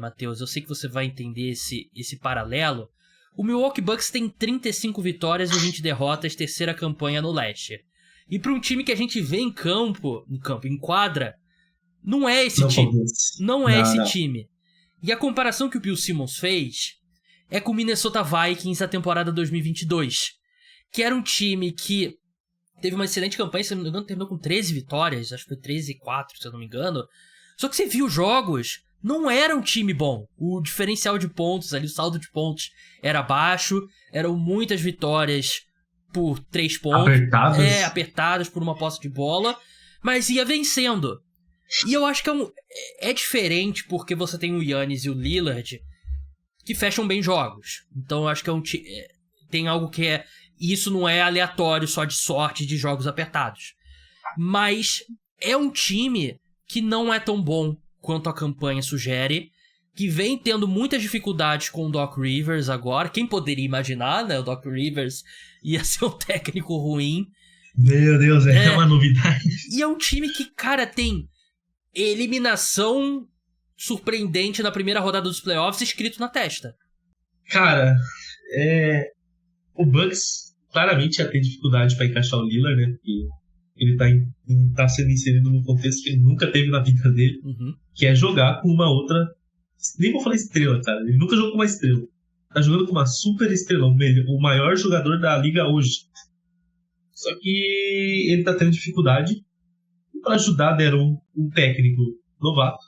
Matheus, eu sei que você vai entender esse paralelo. O Milwaukee Bucks tem 35 vitórias e 20 derrotas, terceira campanha no leste. E para um time que a gente vê em quadra, não é esse time. Não é esse time. E a comparação que o Bill Simmons fez é com o Minnesota Vikings da temporada 2022, que era um time que teve uma excelente campanha, se eu não me engano, terminou com 13 vitórias, acho que foi 13-4, se eu não me engano. Só que você viu os jogos, não era um time bom. O diferencial de pontos ali, o saldo de pontos era baixo, eram muitas vitórias por 3 pontos. Apertadas por uma posse de bola, mas ia vencendo. E eu acho que é diferente porque você tem o Giannis e o Lillard que fecham bem jogos. Então eu acho que tem algo que é... Isso não é aleatório só de sorte de jogos apertados. Mas é um time que não é tão bom quanto a campanha sugere, que vem tendo muitas dificuldades com o Doc Rivers agora. Quem poderia imaginar, né? O Doc Rivers ia ser um técnico ruim. Meu Deus, é uma novidade. E é um time que, cara, tem eliminação surpreendente na primeira rodada dos playoffs escrito na testa. Cara, o Bucks claramente ia ter dificuldade pra encaixar o Lillard, né? Porque ele tá sendo inserido num contexto que ele nunca teve na vida dele, que é jogar com uma outra... Nem vou falar estrela, cara. Ele nunca jogou com uma estrela. Tá jogando com uma super estrela, o maior jogador da liga hoje. Só que ele tá tendo dificuldade. E pra ajudar deram um técnico novato.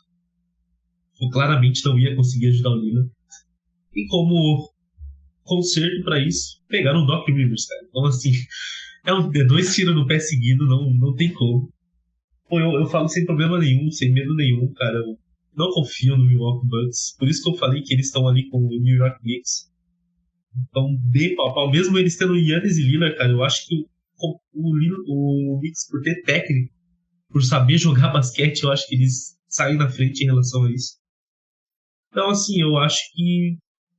Que claramente não ia conseguir ajudar o Lillard. E como conserto pra isso, pegaram o Doc Rivers, cara. Então assim, é 2 tiros no pé seguido, não tem como. Pô, eu falo sem problema nenhum, sem medo nenhum, cara. Eu não confio no Milwaukee Bucks. Por isso que eu falei que eles estão ali com o New York Knicks. Então, bem pau a pau. Mesmo eles tendo Giannis e Lillard, cara, eu acho que o Knicks, por ter técnico, por saber jogar basquete, eu acho que eles saem na frente em relação a isso. Então, assim, eu acho que...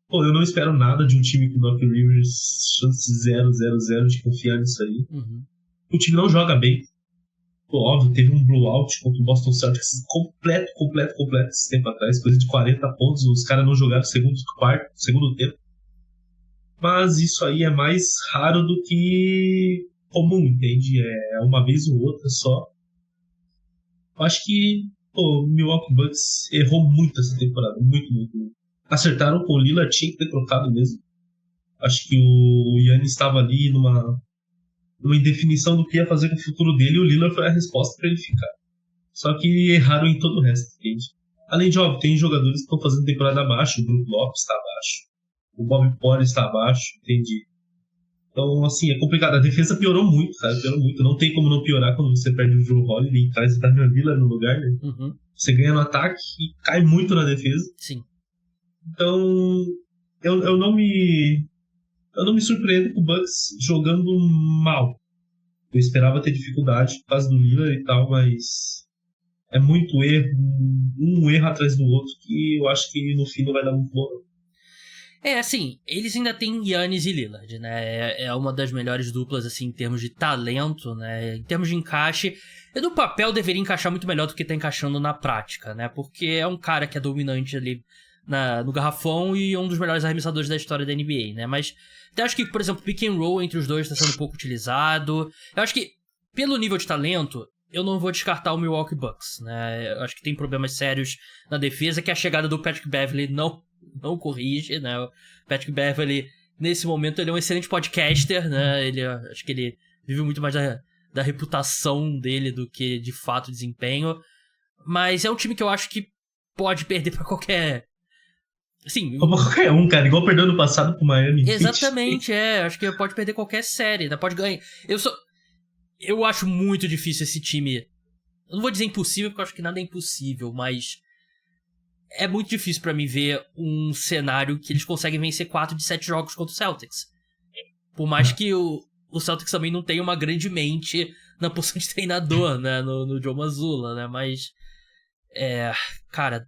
Pô, eu não espero nada de um time com o Doc Rivers, chance 0-0-0 de confiar nisso aí. O time não joga bem. Pô, óbvio, teve um blowout contra o Boston Celtics completo esse tempo atrás, coisa de 40 pontos, os caras não jogaram segundo tempo. Mas isso aí é mais raro do que comum, entende? É uma vez ou outra só. Eu acho que o Milwaukee Bucks errou muito essa temporada, muito. Acertaram com o Lillard, tinha que ter trocado mesmo. Acho que o Giannis estava ali numa indefinição do que ia fazer com o futuro dele, e o Lillard foi a resposta para ele ficar. Só que erraram em todo o resto, entende? Além de, óbvio, tem jogadores que estão fazendo temporada abaixo, o Brook Lopes está abaixo, o Bobby Portis está abaixo, entendi. Então, assim, é complicado. A defesa piorou muito, cara, piorou muito. Não tem como não piorar quando você perde o Drew Holiday e traz o Damian Lillard no lugar, né? Você ganha no ataque e cai muito na defesa. Sim. Então, eu não me surpreendo com o Bucks jogando mal. Eu esperava ter dificuldade por causa do Lillard e tal, mas é muito erro, um erro atrás do outro, que eu acho que no fim não vai dar muito bom. Assim, eles ainda têm Giannis e Lillard, né? É uma das melhores duplas, assim, em termos de talento, né? Em termos de encaixe. E no papel deveria encaixar muito melhor do que tá encaixando na prática, né? Porque é um cara que é dominante ali no garrafão e um dos melhores arremessadores da história da NBA, né? Mas eu acho que, por exemplo, pick and roll entre os dois está sendo pouco utilizado. Eu acho que, pelo nível de talento, eu não vou descartar o Milwaukee Bucks, né? Eu acho que tem problemas sérios na defesa, que a chegada do Patrick Beverley não corrige, né? O Patrick Beverley, nesse momento, ele é um excelente podcaster, né? Acho que ele vive muito mais da reputação dele do que, de fato, desempenho. Mas é um time que eu acho que pode perder pra qualquer... Sim, como qualquer um, cara, igual perdeu no passado pro Miami. Exatamente, acho que pode perder qualquer série, né? Pode ganhar. Eu acho muito difícil esse time. Eu não vou dizer impossível, porque eu acho que nada é impossível, mas é muito difícil pra mim ver um cenário que eles conseguem vencer 4 de 7 jogos contra o Celtics. Por mais que o Celtics também não tenha uma grande mente na posição de treinador, né? No Joe Mazzulla, né? Mas cara...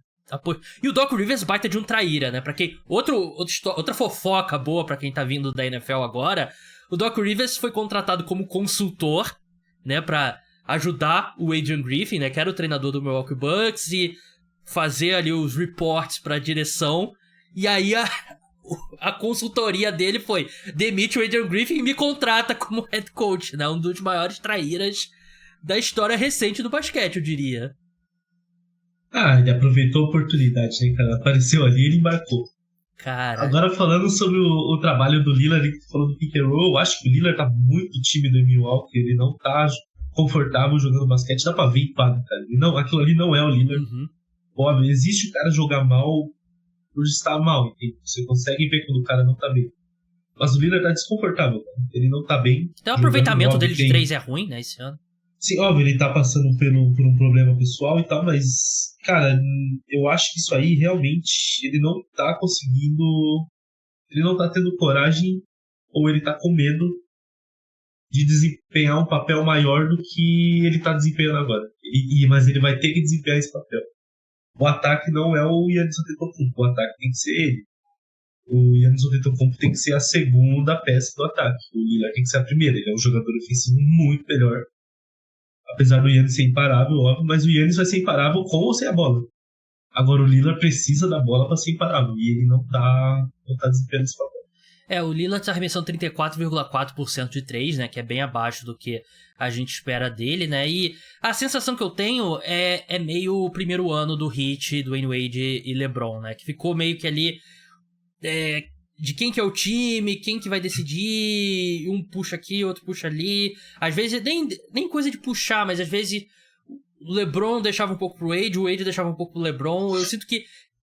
E o Doc Rivers baita de um traíra, né? Pra quem... Outra fofoca boa pra quem tá vindo da NFL agora. O Doc Rivers foi contratado como consultor, né, pra ajudar o Adrian Griffin, né, que era o treinador do Milwaukee Bucks, e fazer ali os reports pra direção. E aí a consultoria dele foi: demite o Adrian Griffin e me contrata como head coach, né, um dos maiores traíras da história recente do basquete, eu diria. Ele aproveitou a oportunidade, né, cara? Apareceu ali e ele embarcou. Cara. Agora, falando sobre o trabalho do Lillard, falando do pick and roll, eu acho que o Lillard tá muito tímido em Milwaukee, ele não tá confortável jogando basquete, dá pra ver em quadro, cara. Não, aquilo ali não é o Lillard. Óbvio, existe o cara jogar mal por estar mal, entende? Você consegue ver quando o cara não tá bem. Mas o Lillard tá desconfortável, cara. Ele não tá bem. Até o aproveitamento dele de 3 é ruim, né, esse ano. Sim, óbvio, ele tá passando por um problema pessoal e tal, mas, cara, eu acho que isso aí realmente ele não tá conseguindo. Ele não tá tendo coragem, ou ele tá com medo de desempenhar um papel maior do que ele tá desempenhando agora. Mas ele vai ter que desempenhar esse papel. O ataque não é o Giannis Antetokounmpo, o ataque tem que ser ele. O Giannis Antetokounmpo tem que ser a segunda peça do ataque. O Lillard tem que ser a primeira. Ele é um jogador ofensivo muito melhor. Apesar do Giannis ser imparável, óbvio, mas o Giannis vai ser imparável com ou sem a bola. Agora o Lillard precisa da bola para ser imparável e ele não tá desempenhando esse papel. O Lillard tá arremessando 34,4% de 3, né, que é bem abaixo do que a gente espera dele, né, e a sensação que eu tenho é meio o primeiro ano do Heat, do Dwayne Wade e LeBron, né, que ficou meio que ali de quem que é o time, quem que vai decidir, um puxa aqui, outro puxa ali, às vezes nem coisa de puxar, mas às vezes o LeBron deixava um pouco pro Wade, o Wade deixava um pouco pro LeBron. Eu sinto que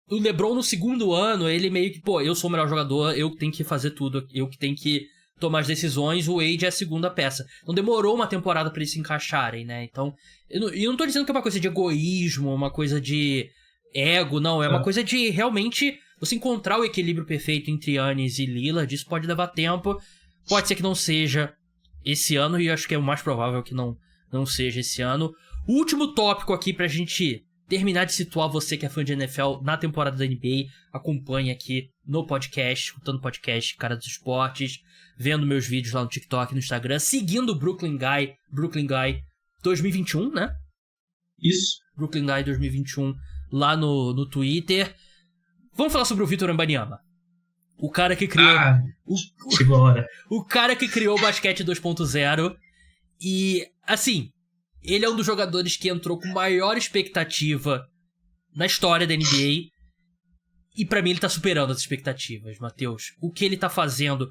o LeBron no segundo ano, ele meio que, eu sou o melhor jogador, eu que tenho que fazer tudo, eu que tenho que tomar as decisões, o Wade é a segunda peça. Então demorou uma temporada pra eles se encaixarem, né? Então, eu não tô dizendo que é uma coisa de egoísmo, uma coisa de ego, não, é uma coisa de realmente você encontrar o equilíbrio perfeito entre Giannis e Lillard. Isso pode levar tempo, pode ser que não seja esse ano, e acho que é o mais provável que não seja esse ano. O último tópico aqui pra gente terminar de situar você que é fã de NFL na temporada da NBA, acompanha aqui no podcast, escutando o podcast Cara dos Esportes, vendo meus vídeos lá no TikTok, no Instagram, seguindo o Brooklyn Guy 2021, né? Isso. Brooklyn Guy 2021 lá no Twitter. Vamos falar sobre o Victor Wembanyama. O cara que criou... chegou a hora. O cara que criou o basquete 2.0 e, assim... Ele é um dos jogadores que entrou com maior expectativa na história da NBA. E pra mim ele tá superando as expectativas, Matheus. O que ele tá fazendo,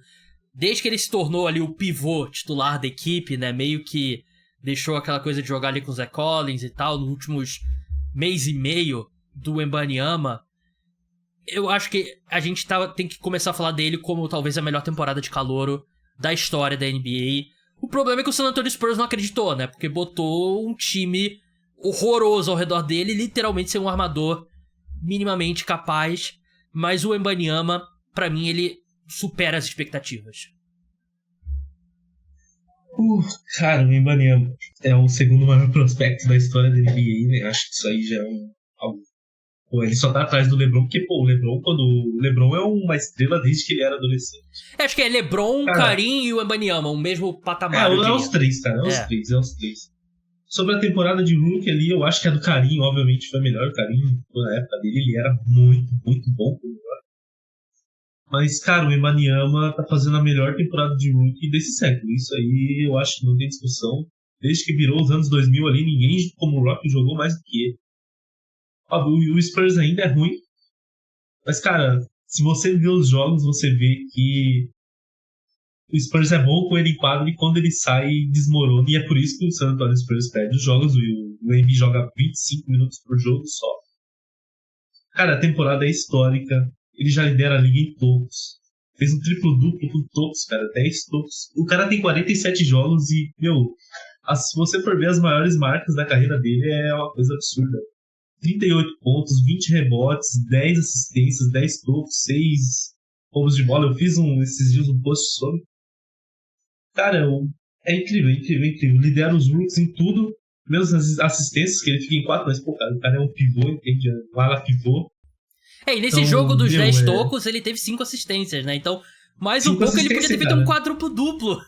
desde que ele se tornou ali o pivô titular da equipe, né? Meio que deixou aquela coisa de jogar ali com o Zach Collins e tal, nos últimos mês e meio do Wembanyama. Eu acho que a gente tem que começar a falar dele como talvez a melhor temporada de calouro da história da NBA. O problema é que o San Antonio Spurs não acreditou, né? Porque botou um time horroroso ao redor dele, literalmente ser um armador minimamente capaz. Mas o Wembanyama, pra mim, ele supera as expectativas. Cara, o Wembanyama é o segundo maior prospecto da história da NBA, né? Acho que isso aí já é algo. Ele só tá atrás do LeBron, porque, o LeBron é uma estrela desde que ele era adolescente. Acho que é LeBron, Karim e o Wembanyama, o mesmo patamar. É os três, cara. É os três. Sobre a temporada de rookie ali, eu acho que a do Karim, obviamente, foi melhor. O Karim, na época dele, ele era muito, muito bom. Mas, cara, o Wembanyama tá fazendo a melhor temporada de rookie desse século. Isso aí, eu acho que não tem discussão. Desde que virou os anos 2000 ali, ninguém como o Rock jogou mais do que ele. O Spurs ainda é ruim, mas, cara, se você vê os jogos, você vê que o Spurs é bom com ele em quadro e quando ele sai, desmorona. E é por isso que o San Antonio Spurs perde os jogos. O Embiid joga 25 minutos por jogo só. Cara, a temporada é histórica. Ele já lidera a liga em tocos. Fez um triplo-duplo com tocos, cara. 10 tocos. O cara tem 47 jogos e, se você for ver as maiores marcas da carreira dele, é uma coisa absurda. 38 pontos, 20 rebotes, 10 assistências, 10 tocos, 6 roubos de bola. Eu fiz esses dias um post sobre. Cara, é incrível. Lidera os rookies em tudo, mesmo as assistências, que ele fica em 4, mas, cara, o cara é um pivô, entende? Um ala pivô. E nesse jogo dos 10 tocos, ele teve 5 assistências, né? Então, Mais um pouco ele podia ter feito um quádruplo-duplo.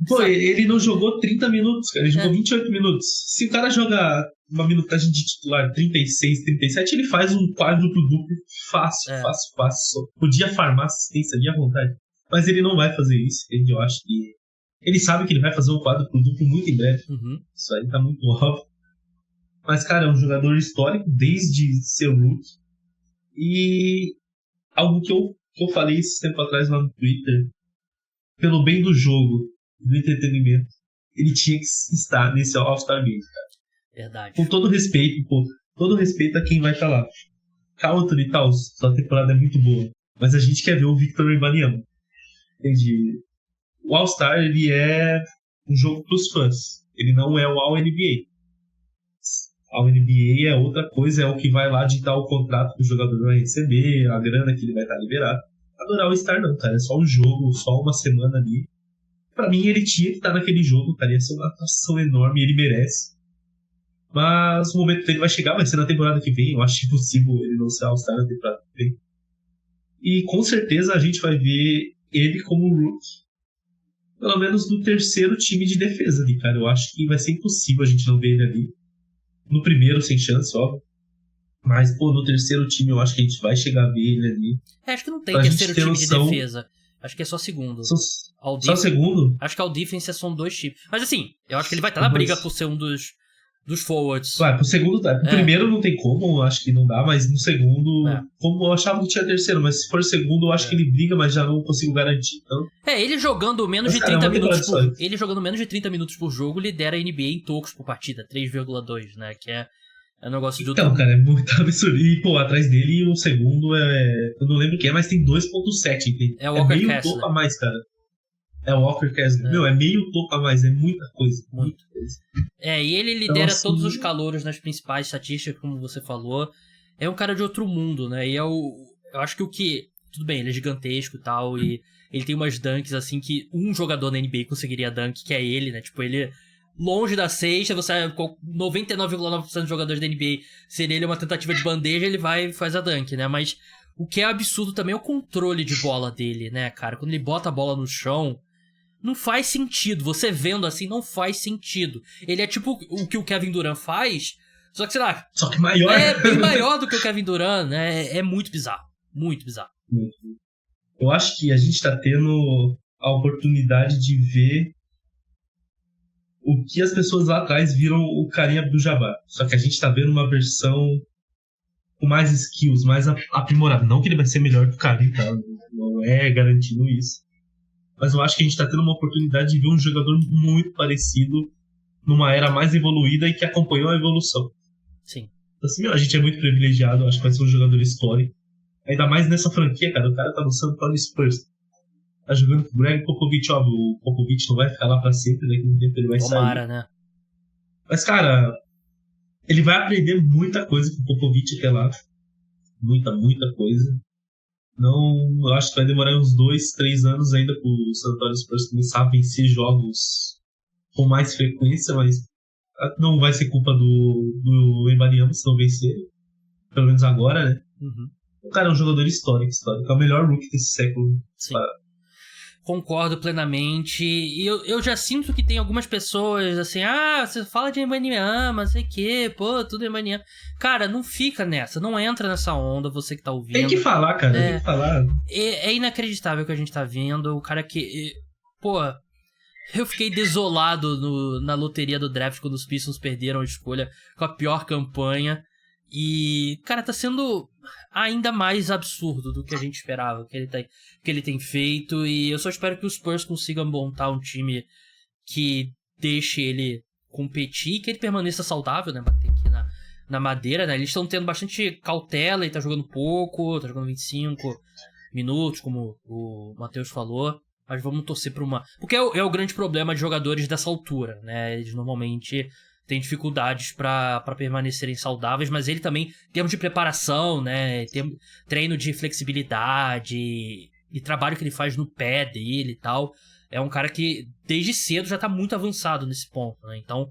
Pô, ele não jogou 30 minutos, cara. Ele jogou 28 minutos. Se o cara joga uma minutagem de titular 36, 37, ele faz um quádruplo-duplo fácil. Podia farmar assistência ali à vontade. Mas ele não vai fazer isso, entende? Eu acho que ele sabe que ele vai fazer um quádruplo-duplo muito em breve. Isso aí tá muito óbvio. Mas, cara, é um jogador histórico desde seu rookie. E algo que eu falei esse tempo atrás lá no Twitter, pelo bem do jogo, do entretenimento, ele tinha que estar nesse All-Star Game, cara. Verdade. Com todo respeito, todo respeito a quem vai estar lá. Carl Anthony Towns, sua temporada é muito boa, mas a gente quer ver o Victor Wembanyama. Entendi. O All-Star, ele é um jogo pros fãs. Ele não é o All-NBA. All-NBA é outra coisa, é o que vai lá ditar o contrato que o jogador vai receber, a grana que ele vai estar liberado. Adorar o All-Star não, cara. É só um jogo, só uma semana ali. Pra mim, ele tinha que estar naquele jogo, cara. Ia ser uma atuação enorme, ele merece. Mas o momento dele vai chegar, vai ser na temporada que vem. Eu acho impossível ele não ser All-Star na temporada que vem. E com certeza a gente vai ver ele como rookie, pelo menos no terceiro time de defesa ali, cara. Eu acho que vai ser impossível a gente não ver ele ali. No primeiro, sem chance, óbvio. Mas, pô, no terceiro time eu acho que a gente vai chegar a ver ele ali. Acho que não tem terceiro time de defesa. Acho que é só segundo. Só segundo? Acho que All Defense são 2 times. Mas assim, eu acho que ele vai estar na briga por ser um dos forwards. Ué, pro segundo dá. Pro primeiro não tem como, eu acho que não dá, mas no segundo, como eu achava que tinha terceiro, mas se for segundo eu acho que ele briga, mas já não consigo garantir. Então... ele jogando menos de 30 minutos ele jogando menos de 30 minutos por jogo, lidera a NBA em tocos por partida, 3,2, né, que é um negócio de Então, cara, é muito absurdo. E, pô, atrás dele o segundo eu não lembro quem é, mas tem 2.7, entende? É o Walker meio Kessler. topo a mais, cara. É o Walker Kessler. Meu, é meio topo a mais, é muita coisa. Muita coisa. E ele lidera então, assim, todos os calouros nas principais estatísticas, como você falou. É um cara de outro mundo, né? E eu acho que tudo bem, ele é gigantesco e tal, e ele tem umas dunks, assim, que um jogador na NBA conseguiria dunk, que é ele, né? Tipo, ele... longe da cesta, você 99,9% dos jogadores da NBA, seria ele uma tentativa de bandeja, ele vai e faz a dunk, né? Mas o que é absurdo também é o controle de bola dele, né, cara? Quando ele bota a bola no chão, não faz sentido. Você vendo assim, não faz sentido. Ele é tipo o que o Kevin Durant faz, só que, sei lá... Só que maior. É bem maior do que o Kevin Durant, né? É muito bizarro. Muito bizarro. Eu acho que a gente tá tendo a oportunidade de ver o que as pessoas lá atrás viram o Kareem Abdul-Jabbar. Só que a gente tá vendo uma versão com mais skills, mais aprimorada. Não que ele vai ser melhor que o Kareem, tá? Não é garantindo isso. Mas eu acho que a gente tá tendo uma oportunidade de ver um jogador muito parecido numa era mais evoluída e que acompanhou a evolução. Sim. Assim, a gente é muito privilegiado, acho que vai ser um jogador histórico. Ainda mais nessa franquia, cara. O cara tá no San Antonio Spurs. Tá jogando com o Greg Popovich, óbvio. O Popovich não vai ficar lá pra sempre, daqui a um tempo ele vai Tomara, sair. Né? Mas, cara, ele vai aprender muita coisa com o Popovich até lá. Muita coisa. Não, eu acho que vai demorar uns 2, 3 anos ainda pro San Antonio Spurs começar a vencer jogos com mais frequência, mas não vai ser culpa do Wembanyama se não vencer. Pelo menos agora, né? O cara é um jogador histórico. É o melhor rookie desse século. Sim. Concordo plenamente. E eu já sinto que tem algumas pessoas assim, você fala de Wembanyama, sei o que, pô, tudo Wembanyama. Cara, não fica nessa, não entra nessa onda, você que tá ouvindo. Tem que falar, cara, tem que falar. É inacreditável o que a gente tá vendo. O cara que... Pô, eu fiquei desolado na loteria do draft quando os Pistons perderam a escolha com a pior campanha. E, cara, tá sendo ainda mais absurdo do que a gente esperava, que ele tem feito. E eu só espero que os Spurs consigam montar um time que deixe ele competir, que ele permaneça saudável, né? Bater aqui na madeira, né? Eles estão tendo bastante cautela e tá jogando pouco, tá jogando 25 minutos, como o Matheus falou. Mas vamos torcer pra uma... Porque é o grande problema de jogadores dessa altura, né? Eles normalmente... tem dificuldades para permanecerem saudáveis, mas ele também, em termos de preparação, né, treino de flexibilidade e trabalho que ele faz no pé dele e tal, é um cara que desde cedo já tá muito avançado nesse ponto, né? Então,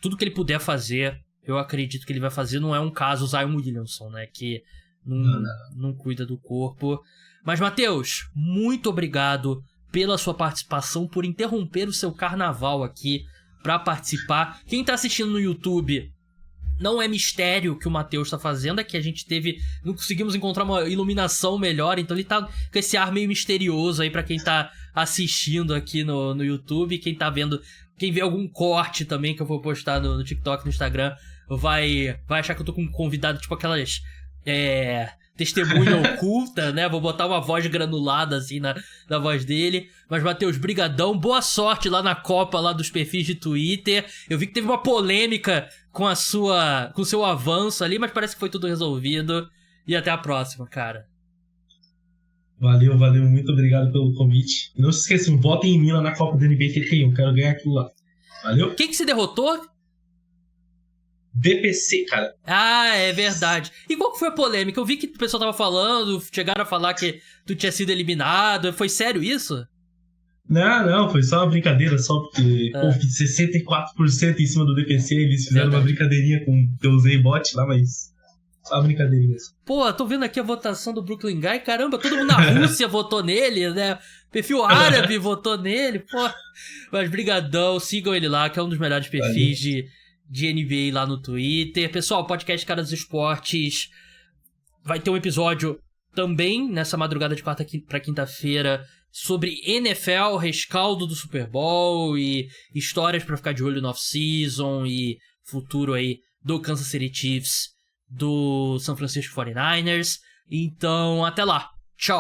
tudo que ele puder fazer, eu acredito que ele vai fazer. Não é um caso Zion Williamson, né, que não cuida do corpo. Mas, Matheus, muito obrigado pela sua participação, por interromper o seu carnaval aqui pra participar. Quem tá assistindo no YouTube, não é mistério o que o Matheus tá fazendo, é que a gente não conseguimos encontrar uma iluminação melhor, então ele tá com esse ar meio misterioso aí pra quem tá assistindo aqui no YouTube. Quem tá vendo, quem vê algum corte também que eu vou postar no TikTok, no Instagram, vai achar que eu tô com um convidado, tipo aquelas testemunha oculta, né? Vou botar uma voz granulada assim na voz dele. Mas, Matheus, brigadão, boa sorte lá na Copa, lá dos perfis de Twitter. Eu vi que teve uma polêmica com o seu avanço ali, mas parece que foi tudo resolvido. E até a próxima, cara. Valeu, muito obrigado pelo convite. E não se esqueçam, votem em mim lá na Copa do NBA 31, quero ganhar aquilo lá. Valeu? Quem que se derrotou? DPC, cara. Ah, é verdade. E qual que foi a polêmica? Eu vi que o pessoal tava falando, chegaram a falar que tu tinha sido eliminado. Foi sério isso? Não, foi só uma brincadeira, só porque fiz 64% em cima do DPC, eles fizeram uma brincadeirinha com que eu usei bot lá, mas só uma brincadeirinha mesmo. Pô, tô vendo aqui a votação do Brooklyn Guy, caramba, todo mundo na Rússia votou nele, né? Perfil árabe votou nele, pô. Mas brigadão, sigam ele lá, que é um dos melhores perfis de NBA lá no Twitter. Pessoal, podcast Cara dos Esportes vai ter um episódio também nessa madrugada de quarta pra quinta-feira sobre NFL, rescaldo do Super Bowl e histórias pra ficar de olho no off-season e futuro aí do Kansas City Chiefs, do San Francisco 49ers. Então, até lá. Tchau.